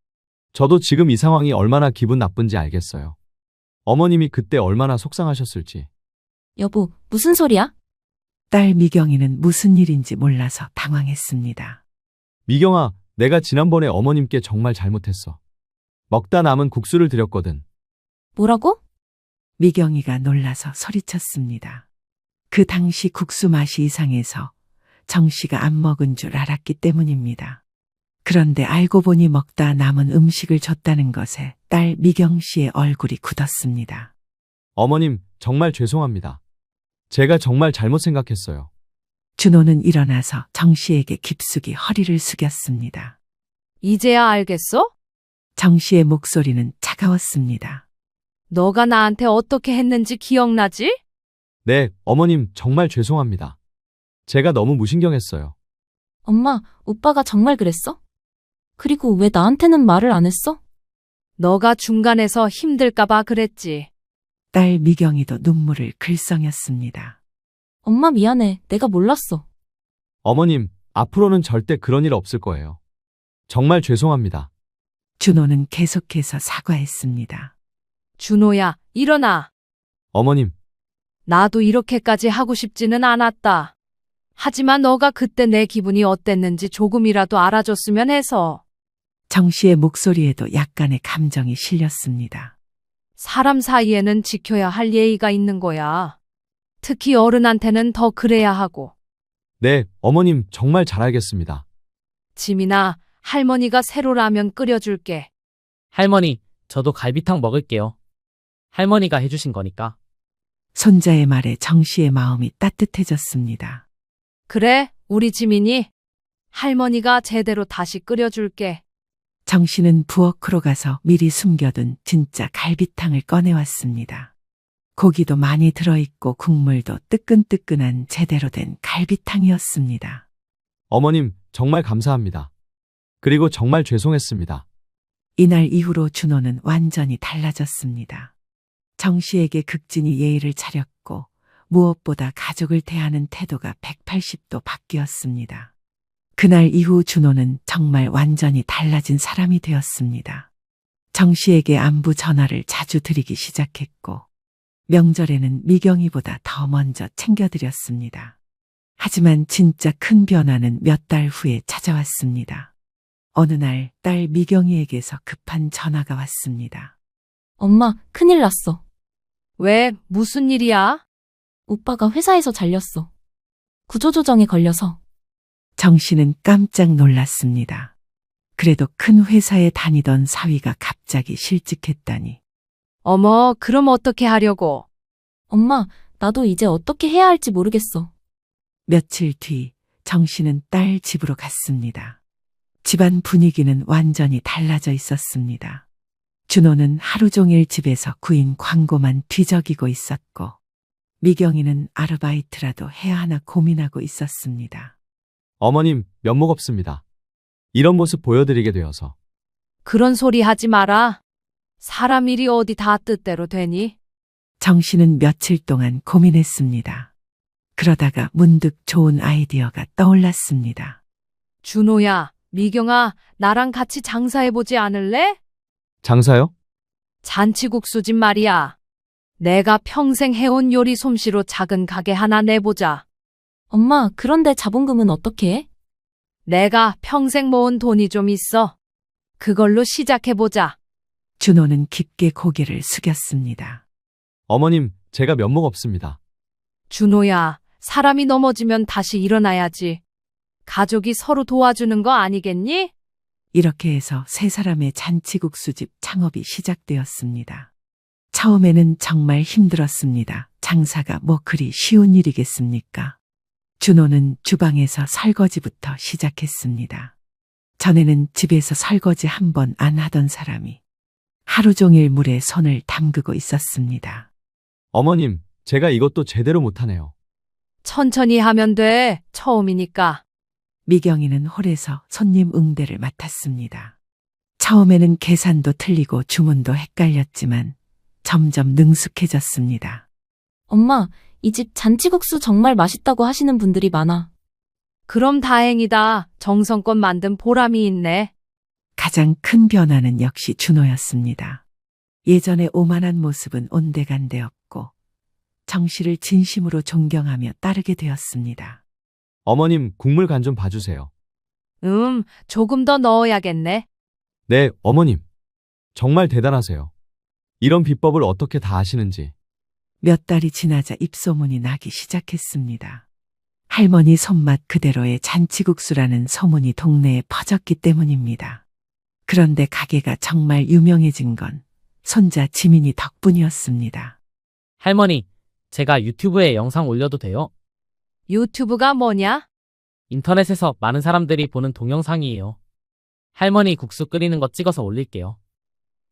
저도 지금 이 상황이 얼마나 기분 나쁜지 알겠어요. 어머님이 그때 얼마나 속상하셨을지. 여보, 무슨 소리야? 딸 미경이는 무슨 일인지 몰라서 당황했습니다. 미경아, 내가 지난번에 어머님께 정말 잘못했어. 먹다 남은 국수를 드렸거든. 뭐라고? 미경이가 놀라서 소리쳤습니다. 그 당시 국수 맛이 이상해서 정씨가 안 먹은 줄 알았기 때문입니다. 그런데 알고 보니 먹다 남은 음식을 줬다는 것에 딸 미경 씨의 얼굴이 굳었습니다. 어머님, 정말 죄송합니다. 제가 정말 잘못 생각했어요. 준호는 일어나서 정씨에게 깊숙이 허리를 숙였습니다. 이제야 알겠어? 정씨의 목소리는 차가웠습니다. 너가 나한테 어떻게 했는지 기억나지? 네, 어머님, 정말 죄송합니다. 제가 너무 무신경했어요. 엄마, 오빠가 정말 그랬어? 그리고 왜 나한테는 말을 안 했어? 너가 중간에서 힘들까봐 그랬지. 딸 미경이도 눈물을 글썽였습니다. 엄마 미안해. 내가 몰랐어. 어머님, 앞으로는 절대 그런 일 없을 거예요. 정말 죄송합니다. 준호는 계속해서 사과했습니다. 준호야, 일어나. 어머님, 나도 이렇게까지 하고 싶지는 않았다. 하지만 너가 그때 내 기분이 어땠는지 조금이라도 알아줬으면 해서. 정씨의 목소리에도 약간의 감정이 실렸습니다. 사람 사이에는 지켜야 할 예의가 있는 거야. 특히 어른한테는 더 그래야 하고. 네, 어머님, 정말 잘 알겠습니다. 지민아, 할머니가 새로 라면 끓여줄게. 할머니, 저도 갈비탕 먹을게요. 할머니가 해주신 거니까. 손자의 말에 정씨의 마음이 따뜻해졌습니다. 그래, 우리 지민이. 할머니가 제대로 다시 끓여줄게. 정씨는 부엌으로 가서 미리 숨겨둔 진짜 갈비탕을 꺼내왔습니다. 고기도 많이 들어있고 국물도 뜨끈뜨끈한 제대로 된 갈비탕이었습니다. 어머님, 정말 감사합니다. 그리고 정말 죄송했습니다. 이날 이후로 준호는 완전히 달라졌습니다. 정씨에게 극진히 예의를 차렸고 무엇보다 가족을 대하는 태도가 180도 바뀌었습니다. 그날 이후 준호는 정말 완전히 달라진 사람이 되었습니다. 정씨에게 안부 전화를 자주 드리기 시작했고 명절에는 미경이보다 더 먼저 챙겨드렸습니다. 하지만 진짜 큰 변화는 몇 달 후에 찾아왔습니다. 어느 날 딸 미경이에게서 급한 전화가 왔습니다. 엄마, 큰일 났어. 왜, 무슨 일이야? 오빠가 회사에서 잘렸어. 구조조정에 걸려서. 정씨는 깜짝 놀랐습니다. 그래도 큰 회사에 다니던 사위가 갑자기 실직했다니. 어머, 그럼 어떻게 하려고? 엄마, 나도 이제 어떻게 해야 할지 모르겠어. 며칠 뒤 정씨는 딸 집으로 갔습니다. 집안 분위기는 완전히 달라져 있었습니다. 준호는 하루 종일 집에서 구인 광고만 뒤적이고 있었고 미경이는 아르바이트라도 해야 하나 고민하고 있었습니다. 어머님, 면목 없습니다. 이런 모습 보여드리게 되어서. 그런 소리 하지 마라. 사람 일이 어디 다 뜻대로 되니? 정씨는 며칠 동안 고민했습니다. 그러다가 문득 좋은 아이디어가 떠올랐습니다. 준호야, 미경아, 나랑 같이 장사해보지 않을래? 장사요? 잔치국수집 말이야. 내가 평생 해온 요리 솜씨로 작은 가게 하나 내보자. 엄마, 그런데 자본금은 어떻게 해? 내가 평생 모은 돈이 좀 있어. 그걸로 시작해보자. 준호는 깊게 고개를 숙였습니다. 어머님, 제가 면목 없습니다. 준호야, 사람이 넘어지면 다시 일어나야지. 가족이 서로 도와주는 거 아니겠니? 이렇게 해서 세 사람의 잔치국수집 창업이 시작되었습니다. 처음에는 정말 힘들었습니다. 장사가 뭐 그리 쉬운 일이겠습니까? 준호는 주방에서 설거지부터 시작했습니다. 전에는 집에서 설거지 한 번 안 하던 사람이 하루 종일 물에 손을 담그고 있었습니다. 어머님, 제가 이것도 제대로 못하네요. 천천히 하면 돼. 처음이니까. 미경이는 홀에서 손님 응대를 맡았습니다. 처음에는 계산도 틀리고 주문도 헷갈렸지만 점점 능숙해졌습니다. 엄마, 이 집 잔치국수 정말 맛있다고 하시는 분들이 많아. 그럼 다행이다. 정성껏 만든 보람이 있네. 가장 큰 변화는 역시 준호였습니다. 예전에 오만한 모습은 온데간데 없고 정씨를 진심으로 존경하며 따르게 되었습니다. 어머님, 국물 간 좀 봐주세요. 조금 더 넣어야겠네. 네, 어머님. 정말 대단하세요. 이런 비법을 어떻게 다 아시는지. 몇 달이 지나자 입소문이 나기 시작했습니다. 할머니 손맛 그대로의 잔치국수라는 소문이 동네에 퍼졌기 때문입니다. 그런데 가게가 정말 유명해진 건 손자 지민이 덕분이었습니다. 할머니, 제가 유튜브에 영상 올려도 돼요? 유튜브가 뭐냐? 인터넷에서 많은 사람들이 보는 동영상이에요. 할머니 국수 끓이는 거 찍어서 올릴게요.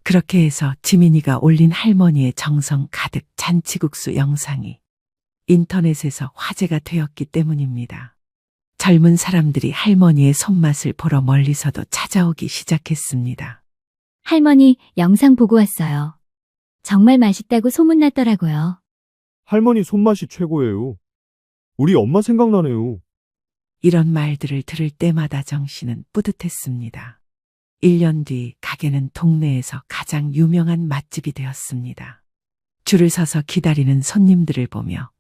그렇게 해서 지민이가 올린 할머니의 정성 가득 잔치국수 영상이 인터넷에서 화제가 되었기 때문입니다. 젊은 사람들이 할머니의 손맛을 보러 멀리서도 찾아오기 시작했습니다. 할머니, 영상 보고 왔어요. 정말 맛있다고 소문났더라고요. 할머니 손맛이 최고예요. 우리 엄마 생각나네요. 이런 말들을 들을 때마다 정씨는 뿌듯했습니다. 1년 뒤 가게는 동네에서 가장 유명한 맛집이 되었습니다. 줄을 서서 기다리는 손님들을 보며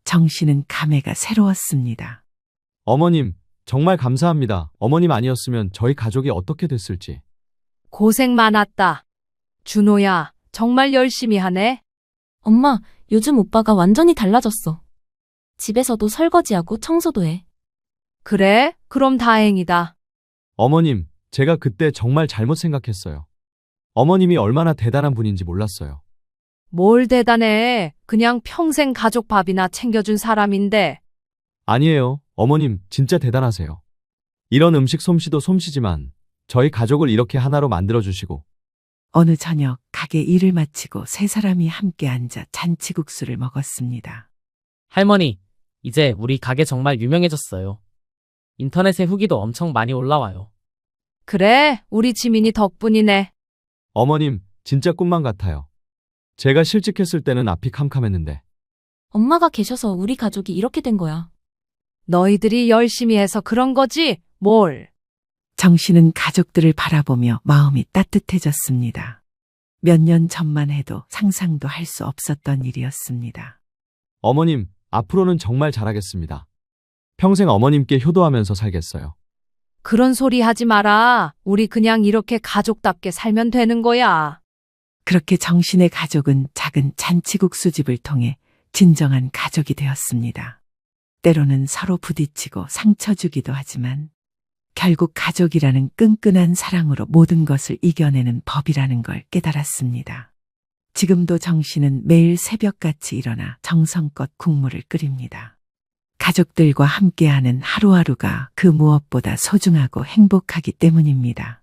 정씨는 감회가 새로웠습니다. 어머님, 정말 감사합니다. 어머님 아니었으면 저희 가족이 어떻게 됐을지. 고생 많았다. 준호야, 정말 열심히 하네. 엄마, 요즘 오빠가 완전히 달라졌어. 집에서도 설거지하고 청소도 해. 그래? 그럼 다행이다. 어머님, 제가 그때 정말 잘못 생각했어요. 어머님이 얼마나 대단한 분인지 몰랐어요. 뭘 대단해. 그냥 평생 가족 밥이나 챙겨준 사람인데. 아니에요. 어머님, 진짜 대단하세요. 이런 음식 솜씨도 솜씨지만 저희 가족을 이렇게 하나로 만들어주시고. 어느 저녁 가게 일을 마치고 세 사람이 함께 앉아 잔치국수를 먹었습니다. 할머니, 이제 우리 가게 정말 유명해졌어요. 인터넷에 후기도 엄청 많이 올라와요. 그래, 우리 지민이 덕분이네. 어머님, 진짜 꿈만 같아요. 제가 실직했을 때는 앞이 캄캄했는데. 엄마가 계셔서 우리 가족이 이렇게 된 거야. 너희들이 열심히 해서 그런 거지? 뭘? 정씨는 가족들을 바라보며 마음이 따뜻해졌습니다. 몇 년 전만 해도 상상도 할 수 없었던 일이었습니다. 어머님, 앞으로는 정말 잘하겠습니다. 평생 어머님께 효도하면서 살겠어요. 그런 소리 하지 마라. 우리 그냥 이렇게 가족답게 살면 되는 거야. 그렇게 정신의 가족은 작은 잔치국수집을 통해 진정한 가족이 되었습니다. 때로는 서로 부딪히고 상처 주기도 하지만 결국 가족이라는 끈끈한 사랑으로 모든 것을 이겨내는 법이라는 걸 깨달았습니다. 지금도 정씨는 매일 새벽같이 일어나 정성껏 국물을 끓입니다. 가족들과 함께하는 하루하루가 그 무엇보다 소중하고 행복하기 때문입니다.